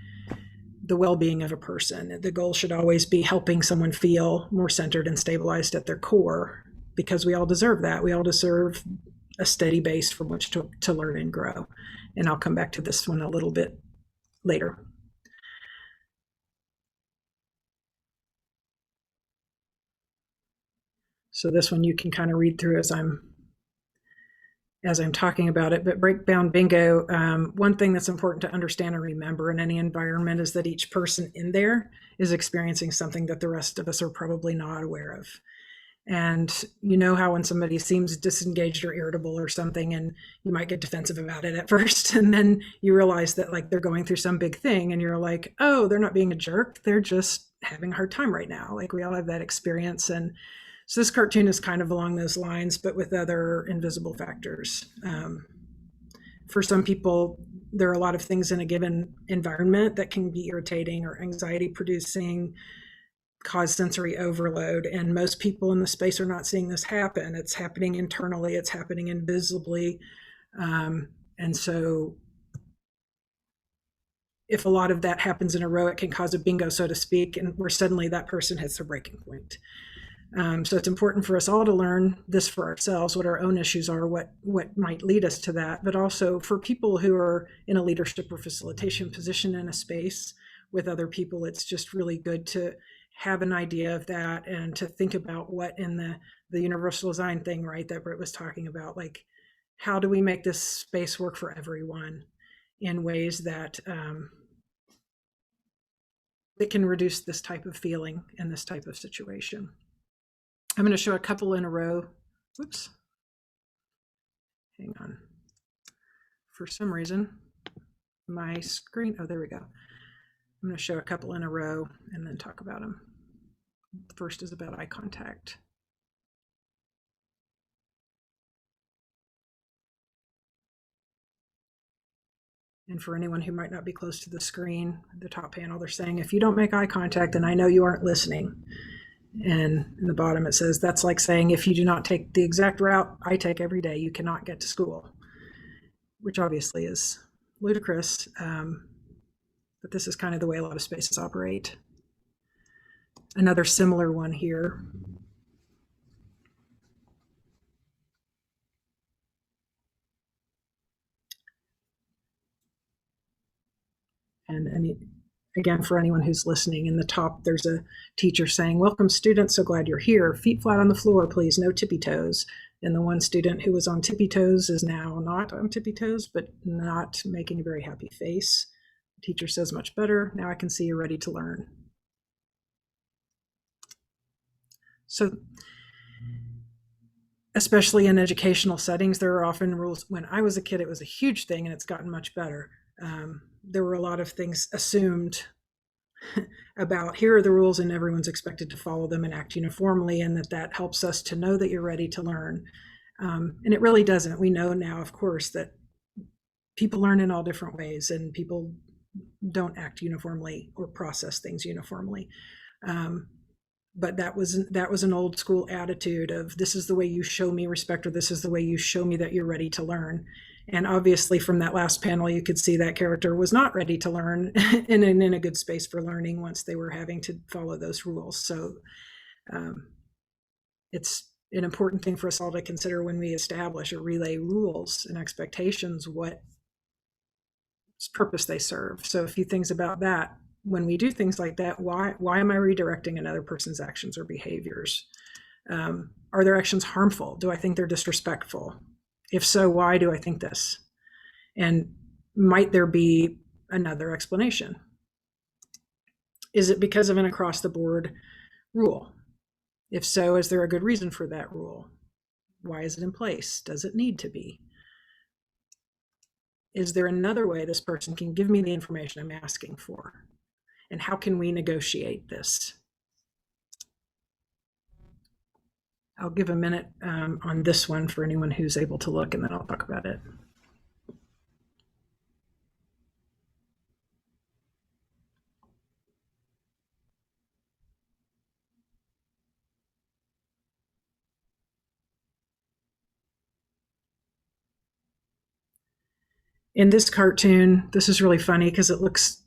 the well-being of a person. The goal should always be helping someone feel more centered and stabilized at their core, because we all deserve that. We all deserve a steady base from which to learn and grow. And I'll come back to this one a little bit later. So this one you can kind of read through as I'm as I'm talking about it, but breakdown bingo, one thing that's important to understand and remember in any environment is that each person in there is experiencing something that the rest of us are probably not aware of. And you know how when somebody seems disengaged or irritable or something, and you might get defensive about it at first, and then you realize that like they're going through some big thing and you're like, oh, they're not being a jerk, they're just having a hard time right now. Like we all have that experience. And so this cartoon is kind of along those lines, but with other invisible factors. For some people, there are a lot of things in a given environment that can be irritating or anxiety producing, cause sensory overload. And most people in the space are not seeing this happen. It's happening internally, it's happening invisibly. And so if a lot of that happens in a row, it can cause a bingo, so to speak, and where suddenly that person hits their breaking point. So it's important for us all to learn this for ourselves, what our own issues are, what might lead us to that, but also for people who are in a leadership or facilitation position in a space with other people, it's just really good to have an idea of that and to think about what in the universal design thing, right, that Britt was talking about, like, how do we make this space work for everyone in ways that that can reduce this type of feeling and this type of situation. I'm going to show a couple in a row. Whoops. Hang on. For some reason, my screen, oh, there we go. I'm going to show a couple in a row and then talk about them. The first is about eye contact. And for anyone who might not be close to the screen, the top panel, they're saying, if you don't make eye contact, then I know you aren't listening. And in the bottom, it says, that's like saying, if you do not take the exact route I take every day, you cannot get to school, which obviously is ludicrous. But this is kind of the way a lot of spaces operate. Another similar one here. And again, for anyone who's listening, in the top, there's a teacher saying, welcome students, so glad you're here. Feet flat on the floor, please, no tippy toes. And the one student who was on tippy toes is now not on tippy toes, but not making a very happy face. The teacher says, much better. Now I can see you're ready to learn. So, especially in educational settings, there are often rules. When I was a kid, it was a huge thing, and it's gotten much better. There were a lot of things assumed about here are the rules and everyone's expected to follow them and act uniformly, and that helps us to know that you're ready to learn. And it really doesn't. We know now, of course, that people learn in all different ways and people don't act uniformly or process things uniformly. But that was an old school attitude of, this is the way you show me respect, or this is the way you show me that you're ready to learn. And obviously from that last panel, you could see that character was not ready to learn and in a good space for learning once they were having to follow those rules. So it's an important thing for us all to consider when we establish or relay rules and expectations, what purpose they serve. So a few things about that. When we do things like that, why am I redirecting another person's actions or behaviors? Are their actions harmful? Do I think they're disrespectful? If so, why do I think this? And might there be another explanation? Is it because of an across-the-board rule? If so, is there a good reason for that rule? Why is it in place? Does it need to be? Is there another way this person can give me the information I'm asking for? And how can we negotiate this? I'll give a minute on this one for anyone who's able to look, and then I'll talk about it. In this cartoon, this is really funny because it looks,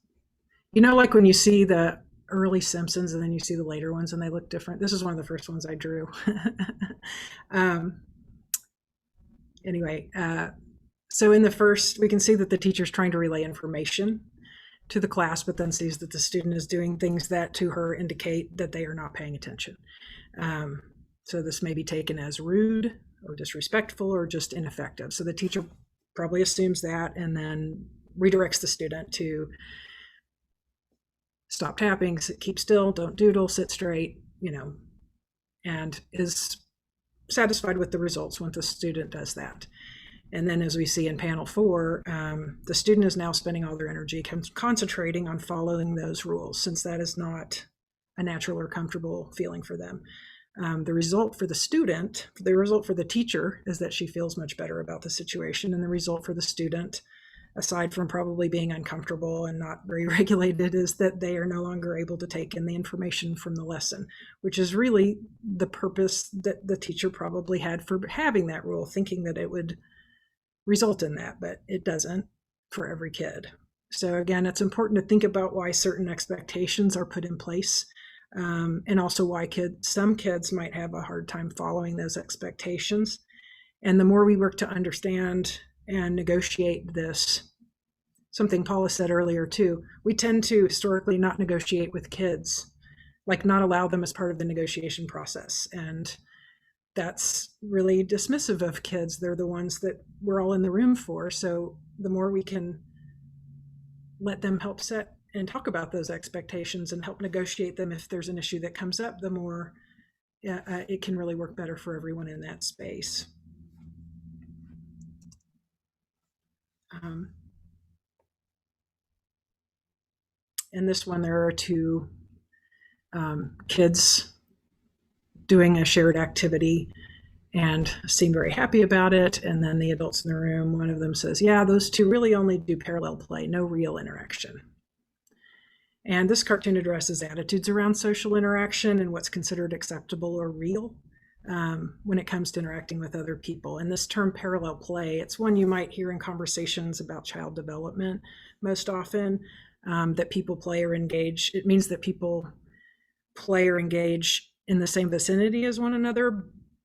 you know, like when you see the early Simpsons and then you see the later ones and they look different. This is one of the first ones I drew. Anyway, so in the first, we can see that the teacher's trying to relay information to the class, but then sees that the student is doing things that to her indicate that they are not paying attention. So this may be taken as rude, or disrespectful or just ineffective. So the teacher probably assumes that and then redirects the student to stop tapping, keep still, don't doodle, sit straight, and is satisfied with the results when the student does that. And then as we see in panel 4, the student is now spending all their energy concentrating on following those rules, since that is not a natural or comfortable feeling for them. The result for the student, the result for the teacher, is that she feels much better about the situation. And the result for the student, aside from probably being uncomfortable and not very regulated, is that they are no longer able to take in the information from the lesson, which is really the purpose that the teacher probably had for having that rule, thinking that it would result in that, but it doesn't for every kid. So again, it's important to think about why certain expectations are put in place, and also why some kids might have a hard time following those expectations. And the more we work to understand and negotiate this, something Paula said earlier too, we tend to historically not negotiate with kids, like not allow them as part of the negotiation process. And that's really dismissive of kids. They're the ones that we're all in the room for. So the more we can let them help set and talk about those expectations and help negotiate them if there's an issue that comes up, the more it can really work better for everyone in that space. In this one, there are 2 kids doing a shared activity and seem very happy about it. And then the adults in the room, one of them says, yeah, those 2 really only do parallel play, no real interaction. And this cartoon addresses attitudes around social interaction and what's considered acceptable or real when it comes to interacting with other people. And this term parallel play, it's one you might hear in conversations about child development most often, that people play or engage. It means that people play or engage in the same vicinity as one another,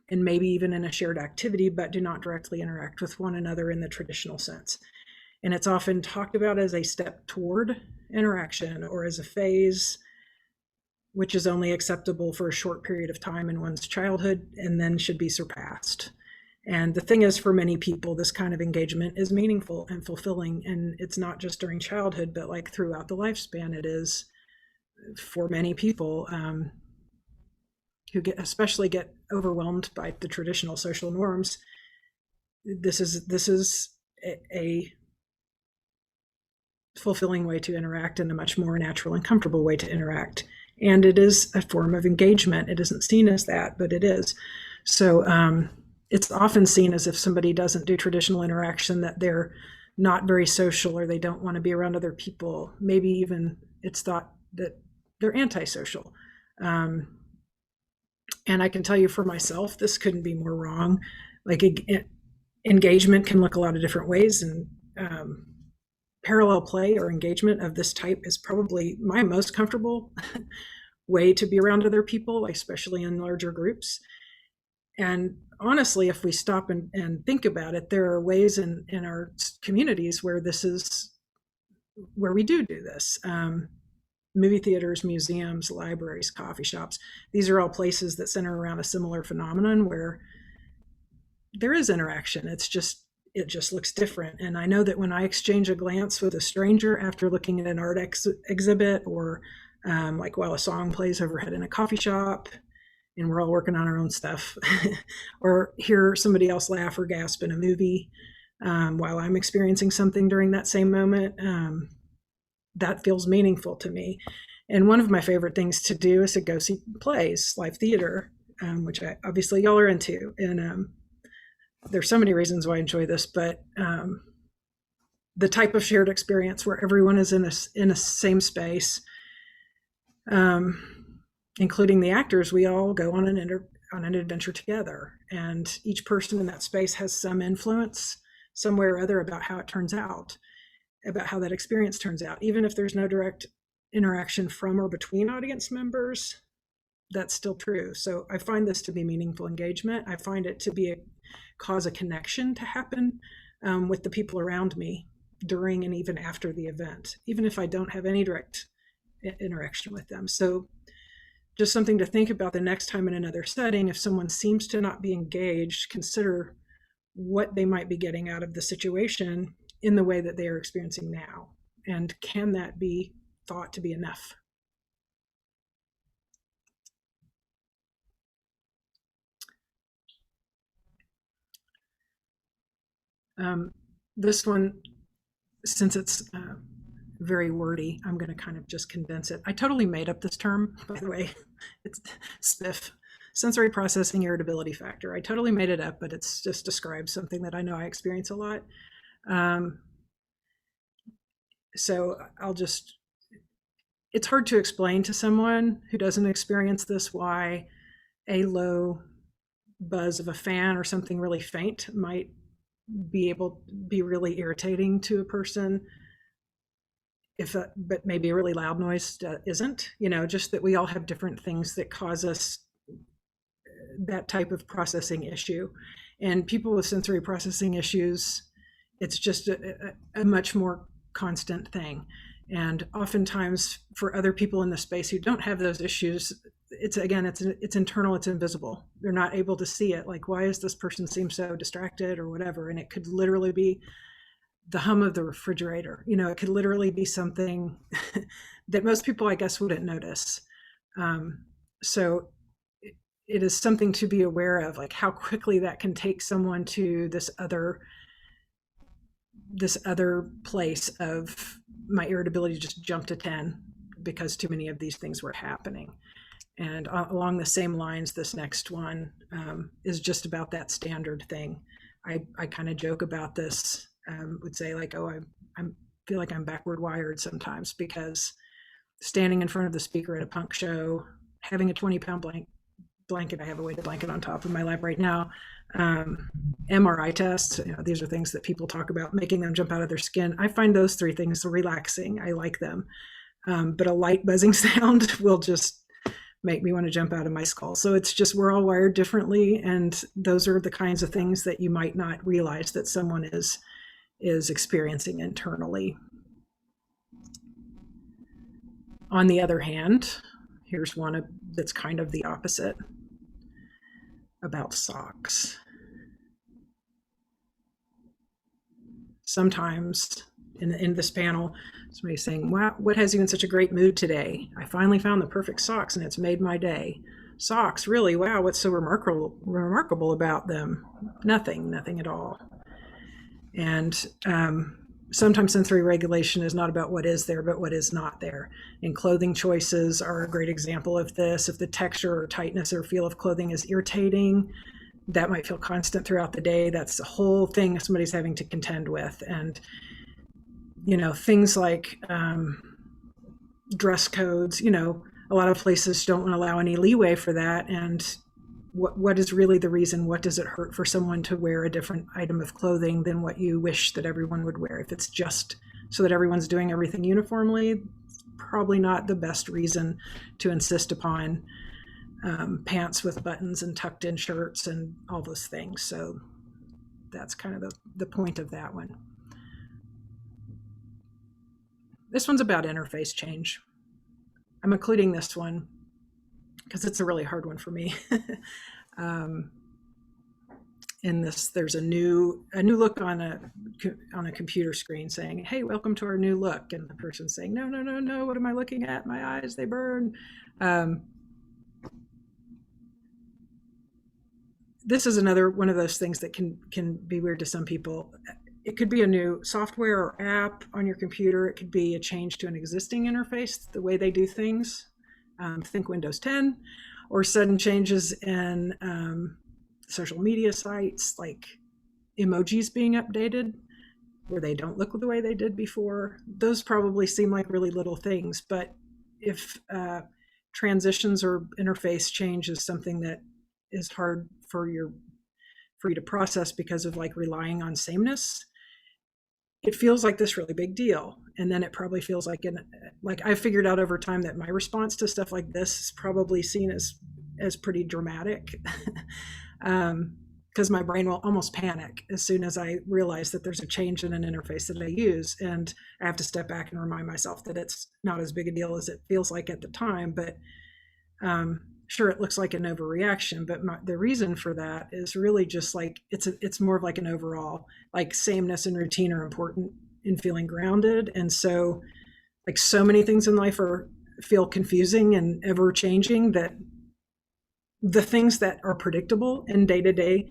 and maybe even in a shared activity, but do not directly interact with one another in the traditional sense. And it's often talked about as a step toward interaction or as a phase which is only acceptable for a short period of time in one's childhood and then should be surpassed. And the thing is, for many people, this kind of engagement is meaningful and fulfilling. And it's not just during childhood, but like throughout the lifespan. It is for many people who especially get overwhelmed by the traditional social norms. This is a fulfilling way to interact and a much more natural and comfortable way to interact. And it is a form of engagement. It isn't seen as that, but it is. So it's often seen as if somebody doesn't do traditional interaction, that they're not very social or they don't want to be around other people. Maybe even it's thought that they're antisocial. And I can tell you for myself, this couldn't be more wrong. Like engagement can look a lot of different ways, and parallel play or engagement of this type is probably my most comfortable way to be around other people, especially in larger groups. And honestly, if we stop and think about it, there are ways in our communities where we do this. Movie theaters, museums, libraries, coffee shops. These are all places that center around a similar phenomenon where there is interaction. It just looks different. And I know that when I exchange a glance with a stranger after looking at an art exhibit, or like while a song plays overhead in a coffee shop and we're all working on our own stuff, or hear somebody else laugh or gasp in a movie while I'm experiencing something during that same moment, that feels meaningful to me. And one of my favorite things to do is to go see plays, live theater, which obviously y'all are into. And there's so many reasons why I enjoy this, but the type of shared experience where everyone is in a same space, including the actors, we all go on an adventure together, and each person in that space has some influence some way or other about how it turns out, about how that experience turns out. Even if there's no direct interaction from or between audience members, that's still true. So I find this to be meaningful engagement. I find it to cause a connection to happen with the people around me during and even after the event, even if I don't have any direct interaction with them. So just something to think about the next time in another setting. If someone seems to not be engaged, consider what they might be getting out of the situation in the way that they are experiencing now. And can that be thought to be enough? This one, since it's very wordy, I'm going to kind of just condense it. I totally made up this term, by the way. It's SPIF, sensory processing irritability factor. I totally made it up, but it's just describes something that I know I experience a lot. So it's hard to explain to someone who doesn't experience this why a low buzz of a fan or something really faint might be really irritating to a person, but maybe a really loud noise isn't. Just that we all have different things that cause us that type of processing issue. And people with sensory processing issues, it's just a much more constant thing. And oftentimes for other people in the space who don't have those issues, it's internal, it's invisible. They're not able to see it. Like, why does this person seem so distracted or whatever? And it could literally be the hum of the refrigerator. It could literally be something that most people, I guess, wouldn't notice. So it is something to be aware of, like how quickly that can take someone to this other place of my irritability just jumped to 10 because too many of these things were happening. And along the same lines, this next one is just about that standard thing. I kind of joke about this, would say like, oh, I feel like I'm backward wired sometimes, because standing in front of the speaker at a punk show, having a 20-pound blanket, I have a weighted blanket on top of my lap right now, MRI tests, these are things that people talk about, making them jump out of their skin. I find those three things relaxing. I like them. But a light buzzing sound will just make me want to jump out of my skull. So it's just, we're all wired differently. And those are the kinds of things that you might not realize that someone is experiencing internally. On the other hand, here's one that's kind of the opposite, about socks. Sometimes in this panel, somebody's saying, wow, what has you in such a great mood today? I finally found the perfect socks and it's made my day. Socks, really? Wow, what's so remarkable about them? Nothing at all. And sometimes sensory regulation is not about what is there, but what is not there. And clothing choices are a great example of this. If the texture or tightness or feel of clothing is irritating, that might feel constant throughout the day. That's the whole thing somebody's having to contend with. And, things like dress codes, a lot of places don't allow any leeway for that. And what is really the reason? What does it hurt for someone to wear a different item of clothing than what you wish that everyone would wear? If it's just so that everyone's doing everything uniformly, probably not the best reason to insist upon pants with buttons and tucked in shirts and all those things. So that's kind of the point of that one. This one's about interface change. I'm including this one because it's a really hard one for me. In this, there's a new look on a computer screen saying, "Hey, welcome to our new look," and the person's saying, "No, what am I looking at? My eyes, they burn." This is another one of those things that can be weird to some people. It could be a new software or app on your computer. It could be a change to an existing interface, the way they do things. Think Windows 10, or sudden changes in social media sites, like emojis being updated where they don't look the way they did before. Those probably seem like really little things, but if transitions or interface change is something that is hard for you to process because of like relying on sameness, it feels like this really big deal. And then it probably feels like I figured out over time that my response to stuff like this is probably seen as pretty dramatic, because my brain will almost panic as soon as I realize that there's a change in an interface that I use. And I have to step back and remind myself that it's not as big a deal as it feels like at the time. But Sure, it looks like an overreaction, but the reason for that is really just like it's more of like an overall, like sameness and routine are important in feeling grounded. And so like so many things in life feel confusing and ever changing, that the things that are predictable and day to day,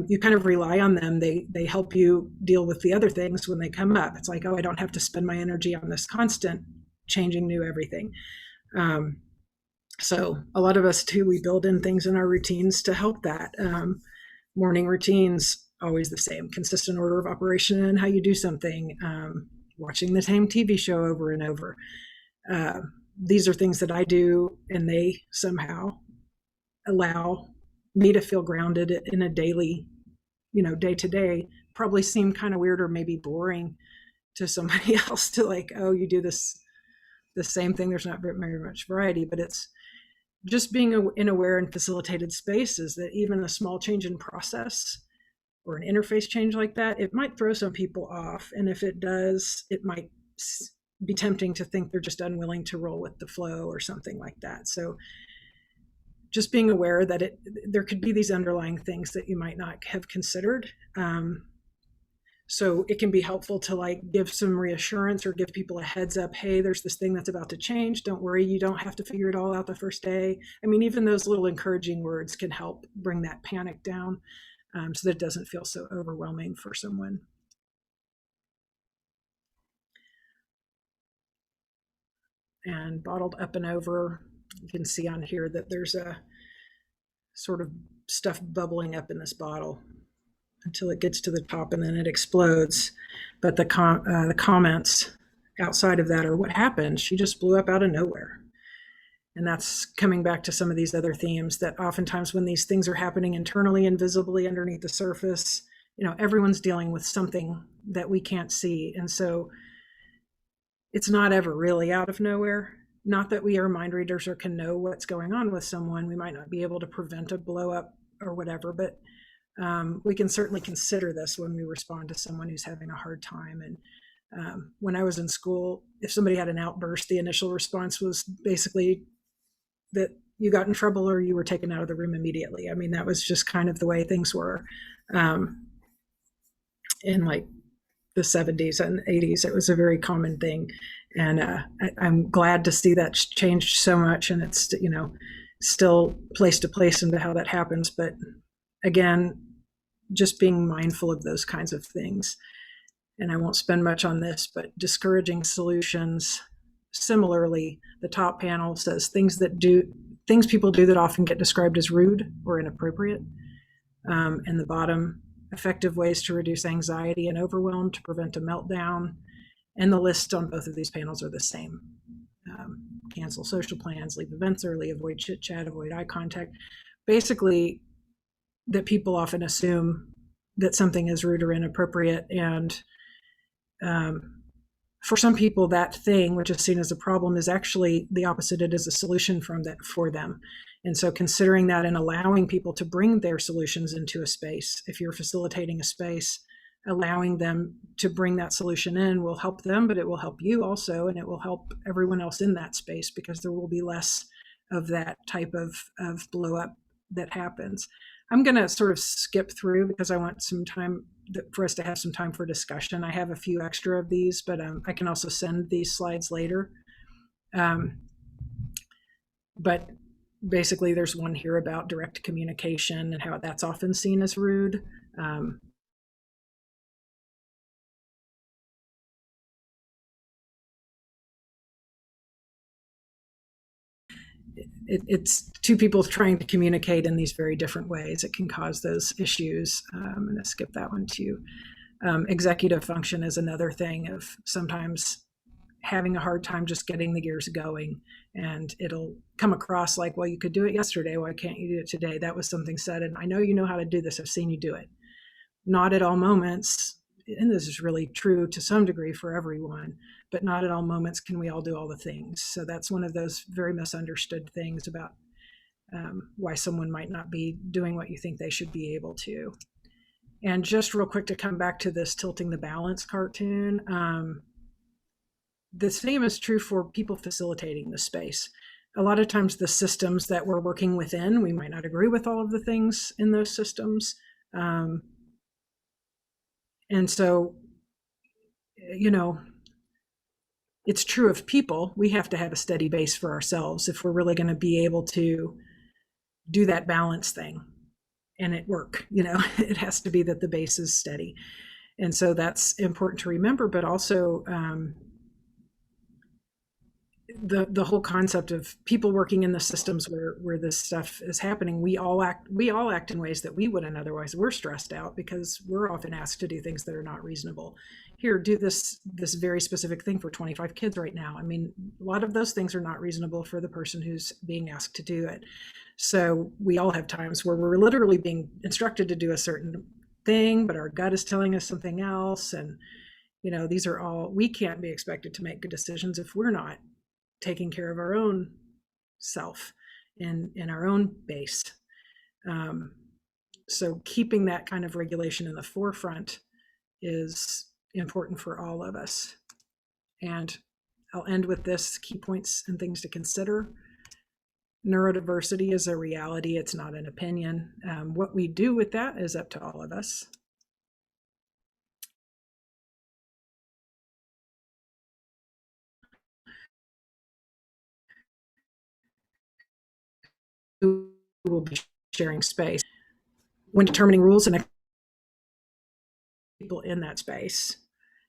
you kind of rely on them. They help you deal with the other things when they come up. It's like, oh, I don't have to spend my energy on this constant changing new everything. So a lot of us too, we build in things in our routines to help that. Morning routines, always the same, consistent order of operation and how you do something, watching the same TV show over and over. These are things that I do, and they somehow allow me to feel grounded in a daily, day to day. Probably seem kind of weird or maybe boring to somebody else to like, oh, you do the same thing. There's not very much variety, but it's just being in aware and facilitated spaces that even a small change in process or an interface change like that, it might throw some people off. And if it does, it might be tempting to think they're just unwilling to roll with the flow or something like that. So just being aware that there could be these underlying things that you might not have considered. So it can be helpful to like give some reassurance or give people a heads up. Hey, there's this thing that's about to change. Don't worry. You don't have to figure it all out the first day. I mean, even those little encouraging words can help bring that panic down, so that it doesn't feel so overwhelming for someone. And bottled up and over, you can see on here that there's a sort of stuff bubbling up in this bottle until it gets to the top and then it explodes. But the comments outside of that are, what happened? She just blew up out of nowhere. And that's coming back to some of these other themes that oftentimes when these things are happening internally and visibly underneath the surface, everyone's dealing with something that we can't see. And so it's not ever really out of nowhere. Not that we are mind readers or can know what's going on with someone. We might not be able to prevent a blow up or whatever, but we can certainly consider this when we respond to someone who's having a hard time. And when I was in school, if somebody had an outburst, the initial response was basically that you got in trouble or you were taken out of the room immediately. I mean, that was just kind of the way things were. In like the 70s and 80s, it was a very common thing. And I'm glad to see that changed so much, and it's, still place to place into how that happens. But again, just being mindful of those kinds of things. And I won't spend much on this, but discouraging solutions. Similarly, the top panel says things people do that often get described as rude or inappropriate. And the bottom, effective ways to reduce anxiety and overwhelm to prevent a meltdown. And the list on both of these panels are the same. Cancel social plans, leave events early, avoid chit chat, avoid eye contact. Basically, that people often assume that something is rude or inappropriate. And for some people, that thing, which is seen as a problem, is actually the opposite. It is a solution for them. And so considering that and allowing people to bring their solutions into a space, if you're facilitating a space, allowing them to bring that solution in will help them, but it will help you also, and it will help everyone else in that space, because there will be less of that type of blow up that happens. I'm going to sort of skip through because I want some time for us to have some time for discussion. I have a few extra of these, but I can also send these slides later. But basically, there's one here about direct communication and how that's often seen as rude. It's two people trying to communicate in these very different ways. It can cause those issues. I'm going to skip that one too. Executive function is another thing of sometimes having a hard time just getting the gears going, and it'll come across like, well, you could do it yesterday. Why can't you do it today? That was something said, and I know you know how to do this. I've seen you do it. Not at all moments, and this is really true to some degree for everyone, but not at all moments can we all do all the things. So that's one of those very misunderstood things about why someone might not be doing what you think they should be able to. And just real quick to come back to this tilting the balance cartoon, the same is true for people facilitating the space. a lot of times the systems that we're working within, we might not agree with all of the things in those systems. And so, you know, it's true of people. We have to have a steady base for ourselves if we're really going to be able to do that balance thing and it work. You know, it has to be that the base is steady. And so that's important to remember, but also the whole concept of people working in the systems where this stuff is happening, we all act in ways that we wouldn't otherwise. We're stressed out because we're often asked to do things that are not reasonable. Here, do this very specific thing for 25 kids right now. I mean, a lot of those things are not reasonable for the person who's being asked to do it. So we all have times where we're literally being instructed to do a certain thing, but our gut is telling us something else. And, you know, these are all, we can't be expected to make good decisions if we're not taking care of our own self and our own base. So keeping that kind of regulation in the forefront is important for all of us. And I'll end with this: key points and things to consider. Neurodiversity is a reality. It's not an opinion. What we do with that is up to all of us. Who will be sharing space when determining rules, and people in that space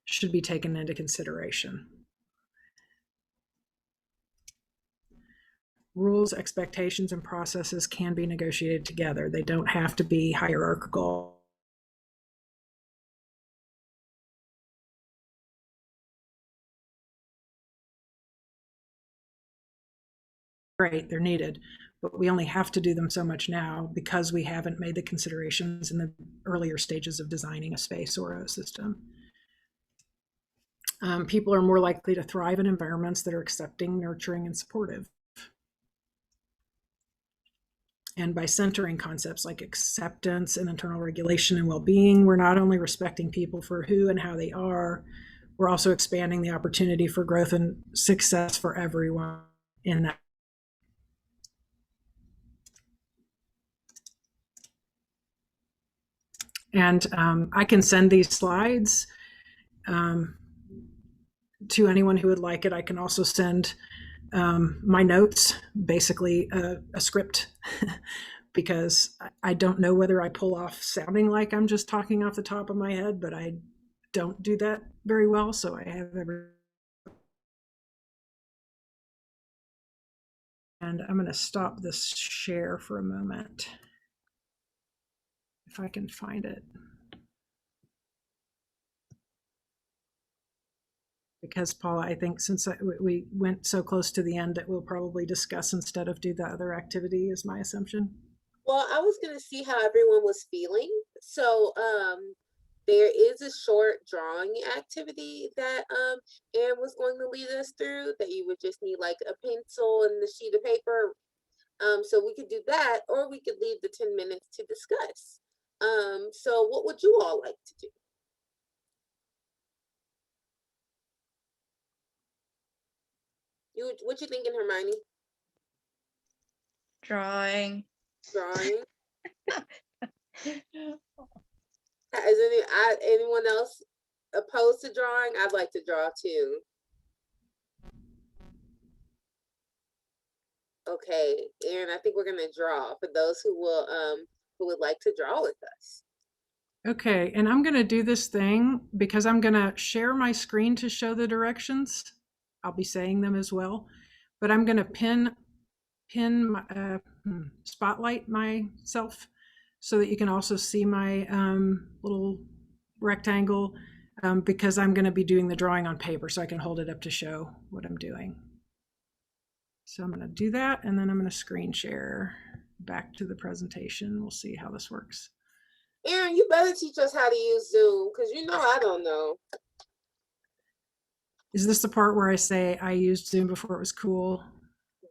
should be taken into consideration. Rules, expectations, and processes can be negotiated together. They don't have to be hierarchical. Great, they're needed, but we only have to do them so much now because we haven't made the considerations in the earlier stages of designing a space or a system. People are more likely to thrive in environments that are accepting, nurturing, and supportive. And by centering concepts like acceptance and internal regulation and well-being, we're not only respecting people for who and how they are, we're also expanding the opportunity for growth and success for everyone in that. And I can send these slides to anyone who would like it. I can also send my notes, basically a script, because I don't know whether I pull off sounding like I'm just talking off the top of my head, but I don't do that very well. So I have and I'm going to stop this share for a moment, if I can find it. Because Paula, I think since we went so close to the end that we'll probably discuss instead of do the other activity is my assumption. Well, I was going to see how everyone was feeling. So there is a short drawing activity that Erin was going to lead us through, that you would just need like a pencil and a sheet of paper. So we could do that, or we could leave the 10 minutes to discuss. So what would you all like to do? What you thinking, Hermione? Drawing. Drawing. Is anyone else opposed to drawing? I'd like to draw too. Okay, Erin, I think we're gonna draw for those who would like to draw with us. Okay, and I'm gonna do this thing because I'm gonna share my screen to show the directions. I'll be saying them as well, but I'm gonna spotlight myself so that you can also see my little rectangle, because I'm gonna be doing the drawing on paper so I can hold it up to show what I'm doing. So I'm gonna do that, and then I'm gonna screen share back to the presentation. We'll see how this works. Erin, you better teach us how to use Zoom, because you know I don't know. Is this the part where I say I used Zoom before it was cool?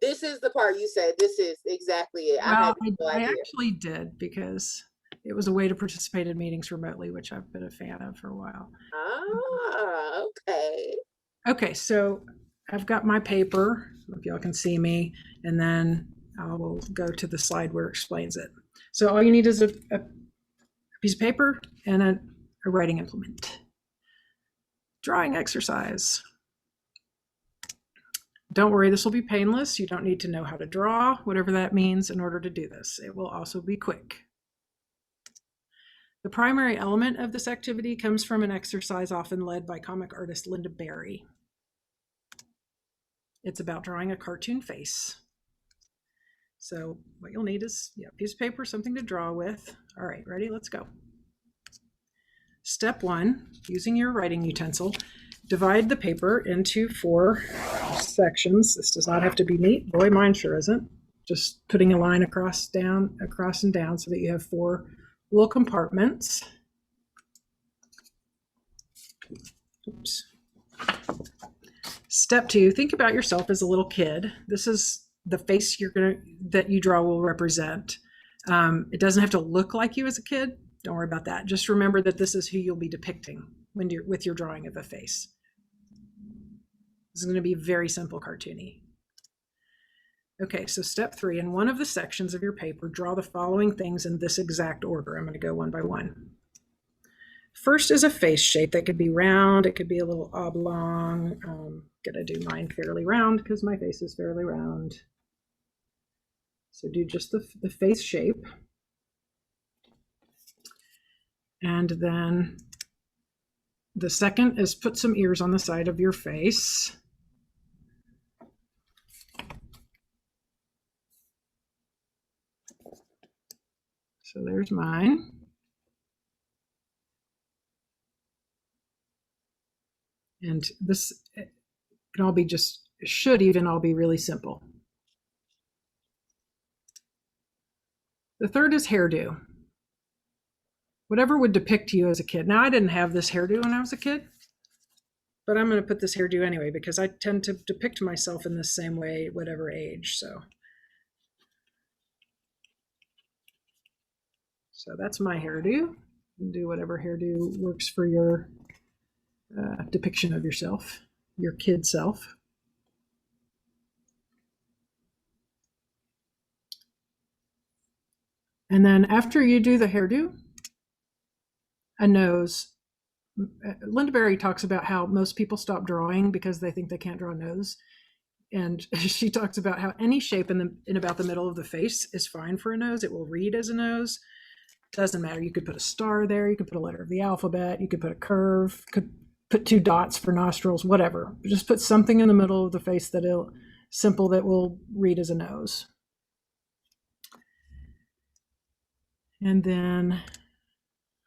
This is the part you said. This is exactly it. Well, I actually did, because it was a way to participate in meetings remotely, which I've been a fan of for a while. Ah, okay. Okay, so I've got my paper, if y'all can see me, and then I will go to the slide where it explains it. So all you need is a piece of paper and a writing implement. Drawing exercise. Don't worry, this will be painless. You don't need to know how to draw, whatever that means, in order to do this. It will also be quick. The primary element of this activity comes from an exercise often led by comic artist Linda Barry. It's about drawing a cartoon face. So what you'll need is a piece of paper, something to draw with. All right, ready? Let's go. Step 1, using your writing utensil, divide the paper into 4 sections. This does not have to be neat. Boy, mine sure isn't. Just putting a line across and down so that you have 4 little compartments. Oops. Step 2, think about yourself as a little kid. This is the face that you draw will represent. It doesn't have to look like you as a kid. Don't worry about that. Just remember that this is who you'll be depicting with your drawing of a face. This is going to be very simple, cartoony. Okay, so step 3, in one of the sections of your paper, draw the following things in this exact order. I'm going to go one by one. First is a face shape that could be round. It could be a little oblong. I'm going to do mine fairly round because my face is fairly round. So do just the face shape. And then the second is put some ears on the side of your face. So there's mine. And this can all be should even all be really simple. The third is hairdo. Whatever would depict you as a kid. Now, I didn't have this hairdo when I was a kid, but I'm going to put this hairdo anyway because I tend to depict myself in the same way, whatever age. So that's my hairdo. You can do whatever hairdo works for your depiction of yourself, your kid self. And then after you do the hairdo, a nose. Linda Barry talks about how most people stop drawing because they think they can't draw a nose. And she talks about how any shape in about the middle of the face is fine for a nose. It will read as a nose. Doesn't matter. You could put a star there. You could put a letter of the alphabet. You could put a curve. Could put 2 dots for nostrils, whatever. Just put something in the middle of the face that will read as a nose. And then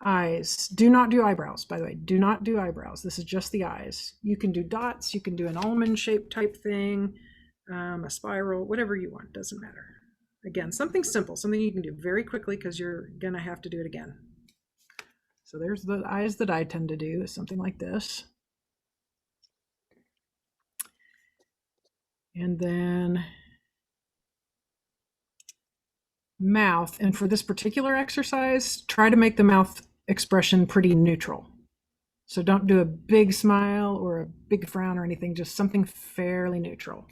eyes. Do not do eyebrows, by the way. Do not do eyebrows. This is just the eyes. You can do dots. You can do an almond shape type thing, a spiral, whatever you want. Doesn't matter. Again, something simple, something you can do very quickly because you're going to have to do it again. So there's the eyes that I tend to do, something like this. And then mouth. And for this particular exercise, try to make the mouth expression pretty neutral. So don't do a big smile or a big frown or anything, just something fairly neutral.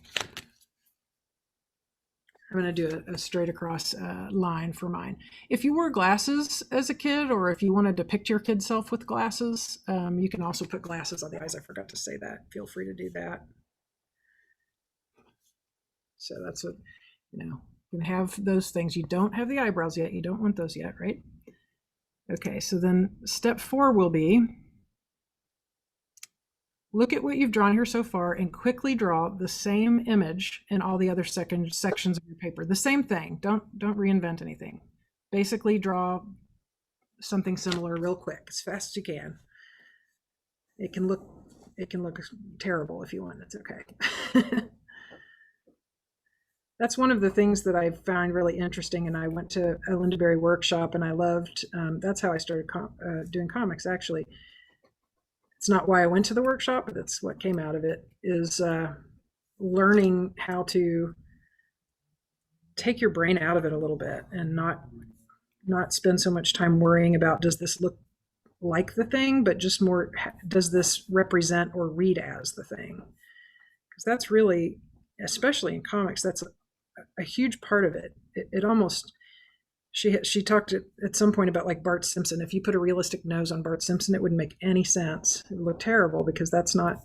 I'm going to do a straight across line for mine. If you wore glasses as a kid, or if you want to depict your kid self with glasses, you can also put glasses on the eyes. I forgot to say that. Feel free to do that. So that's what, you can have those things. You don't have the eyebrows yet. You don't want those yet, right? Okay, so then step 4 will be, look at what you've drawn here so far and quickly draw the same image in all the other sections of your paper. The same thing. Don't reinvent anything. Basically draw something similar real quick, as fast as you can. It can look terrible if you want. It's okay. That's one of the things that I found really interesting, and I went to a Linda Barry workshop and I loved, that's how I started doing comics, actually. It's not why I went to the workshop, but that's what came out of it, is learning how to take your brain out of it a little bit and not spend so much time worrying about, does this look like the thing, but just more, does this represent or read as the thing? because that's really, especially in comics, that's a huge part of it. It almost, she talked at some point about like Bart Simpson. If you put a realistic nose on Bart Simpson, it wouldn't make any sense. It would look terrible because that's not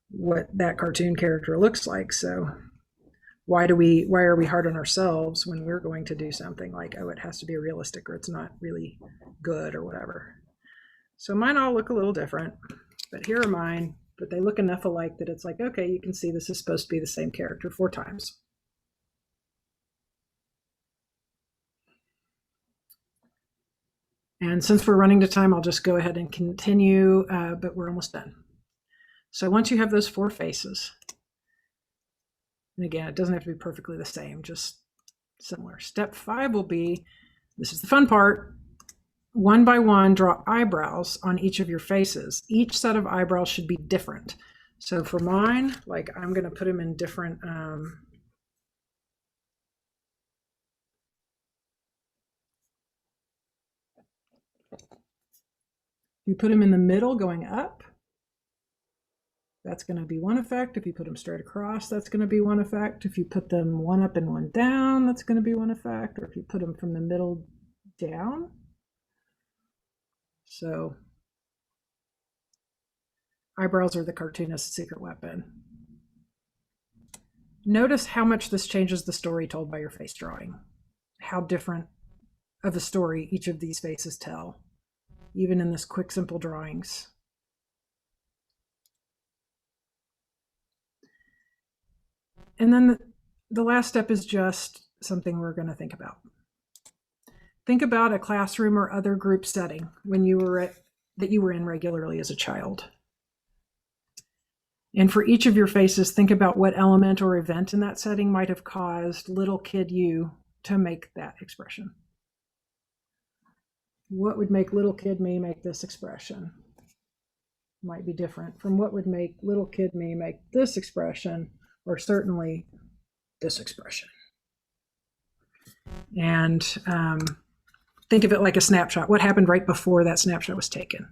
what that cartoon character looks like. So why are we hard on ourselves when we're going to do something like, oh, it has to be realistic or it's not really good or whatever. So mine all look a little different, but here are mine, but they look enough alike that it's like, okay, you can see this is supposed to be the same character 4 times. And since we're running to time, I'll just go ahead and continue, but we're almost done. So once you have those 4 faces, and again, it doesn't have to be perfectly the same, just similar. Step 5 will be, this is the fun part, 1 by 1, draw eyebrows on each of your faces. Each set of eyebrows should be different. So for mine, like I'm going to put them in different, you put them in the middle going up, that's going to be one effect. If you put them straight across, that's going to be one effect. If you put them one up and one down, that's going to be one effect. Or if you put them from the middle down. So eyebrows are the cartoonist's secret weapon. Notice how much this changes the story told by your face drawing. How different of a story each of these faces tell, even in this quick, simple drawings. And then the last step is just something we're going to think about. Think about a classroom or other group setting when you were that you were in regularly as a child. And for each of your faces, think about what element or event in that setting might have caused little kid you to make that expression. What would make little kid me make this expression? Might be different from what would make little kid me make this expression, or certainly this expression. And think of it like a snapshot. What happened right before that snapshot was taken?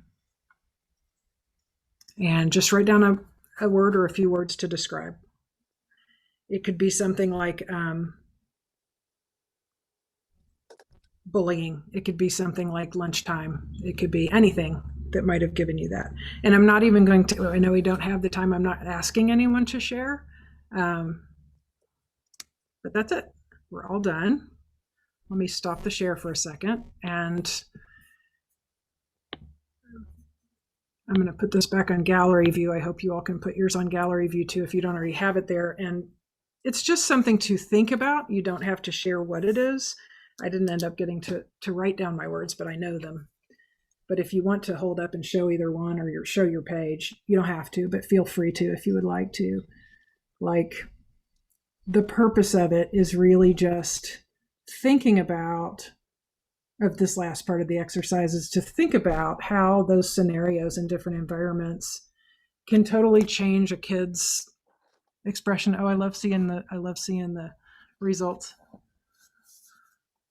And just write down a word or a few words to describe. It could be something like bullying. It could be something like lunchtime. It could be anything that might have given you that. And I'm not even going to, I know we don't have the time, I'm not asking anyone to share. But that's it. We're all done. Let me stop the share for a second. And I'm going to put this back on gallery view. I hope you all can put yours on gallery view too if you don't already have it there. And it's just something to think about. You don't have to share what it is. I didn't end up getting to write down my words, but I know them. But if you want to hold up and show either one or show your page, you don't have to, but feel free to if you would like to. Like, the purpose of it is really just thinking about, of this last part of the exercise, is to think about how those scenarios in different environments can totally change a kid's expression. Oh, I love seeing the results.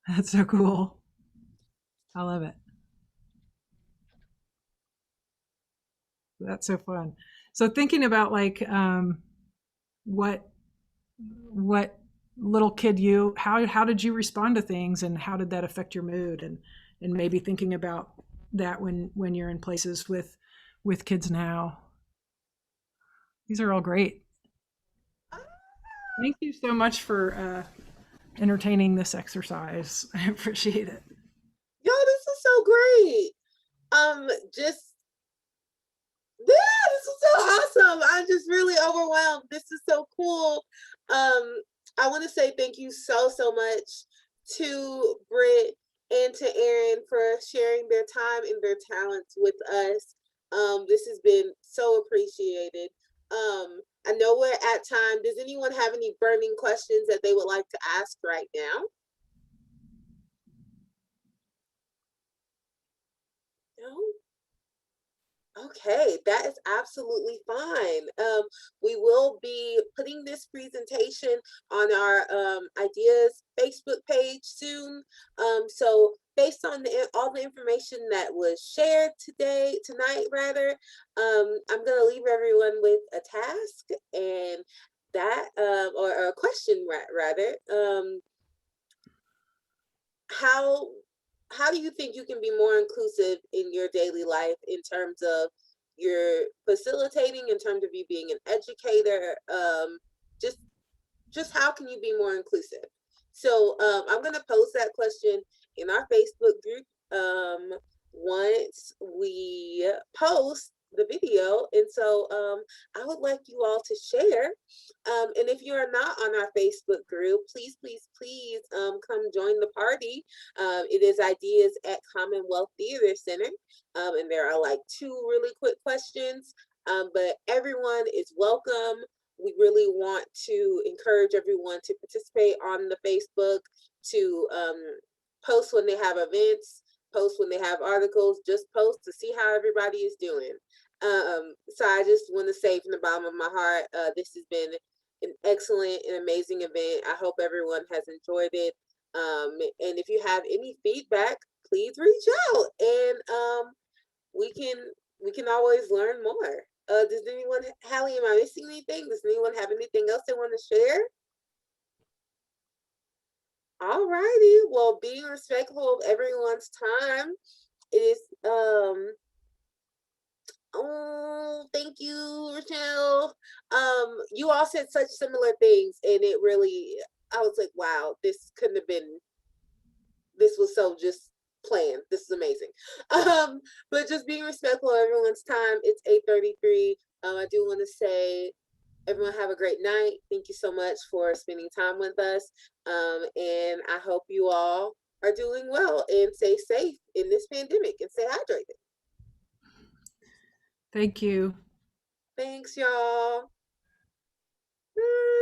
That's so cool. I love it. That's so fun. So thinking about like what little kid you, how did you respond to things, and how did that affect your mood, and maybe thinking about that when you're in places with kids now. These are all great. Thank you so much for entertaining this exercise. I appreciate it. Yo, this is so great. This is so awesome. I'm just really overwhelmed. This is so cool. I want to say thank you so much to Britt and to Erin for sharing their time and their talents with us. This has been so appreciated. I know we're at time. Does anyone have any burning questions that they would like to ask right now? No? Okay, that is absolutely fine. We will be putting this presentation on our Ideas Facebook page soon. So based on all the information that was shared tonight rather, I'm gonna leave everyone with a task, and that or a question rather. How do you think you can be more inclusive in your daily life in terms of your facilitating, in terms of you being an educator? Just how can you be more inclusive? So I'm gonna post that question in our Facebook group once we post the video. And so I would like you all to share. And if you are not on our Facebook group, please, please, please come join the party. It is Ideas at Commonwealth Theater Center. And there are like 2 really quick questions, but everyone is welcome. We really want to encourage everyone to participate on the Facebook, to post when they have events, post when they have articles, just post to see how everybody is doing. So I just want to say from the bottom of my heart, this has been an excellent and amazing event. I hope everyone has enjoyed it. And if you have any feedback, please reach out, and we can always learn more. Does anyone, Hallie, am I missing anything? Does anyone have anything else they want to share? All righty. Well, being respectful of everyone's time, it is oh, thank you, ReChele. You all said such similar things, and it really, I was like, wow, this couldn't have been, this was so just planned. This is amazing. But just being respectful of everyone's time. It's 8:33. I do want to say, everyone have a great night. Thank you so much for spending time with us. And I hope you all are doing well and stay safe in this pandemic and stay hydrated. Thank you. Thanks, y'all. Bye.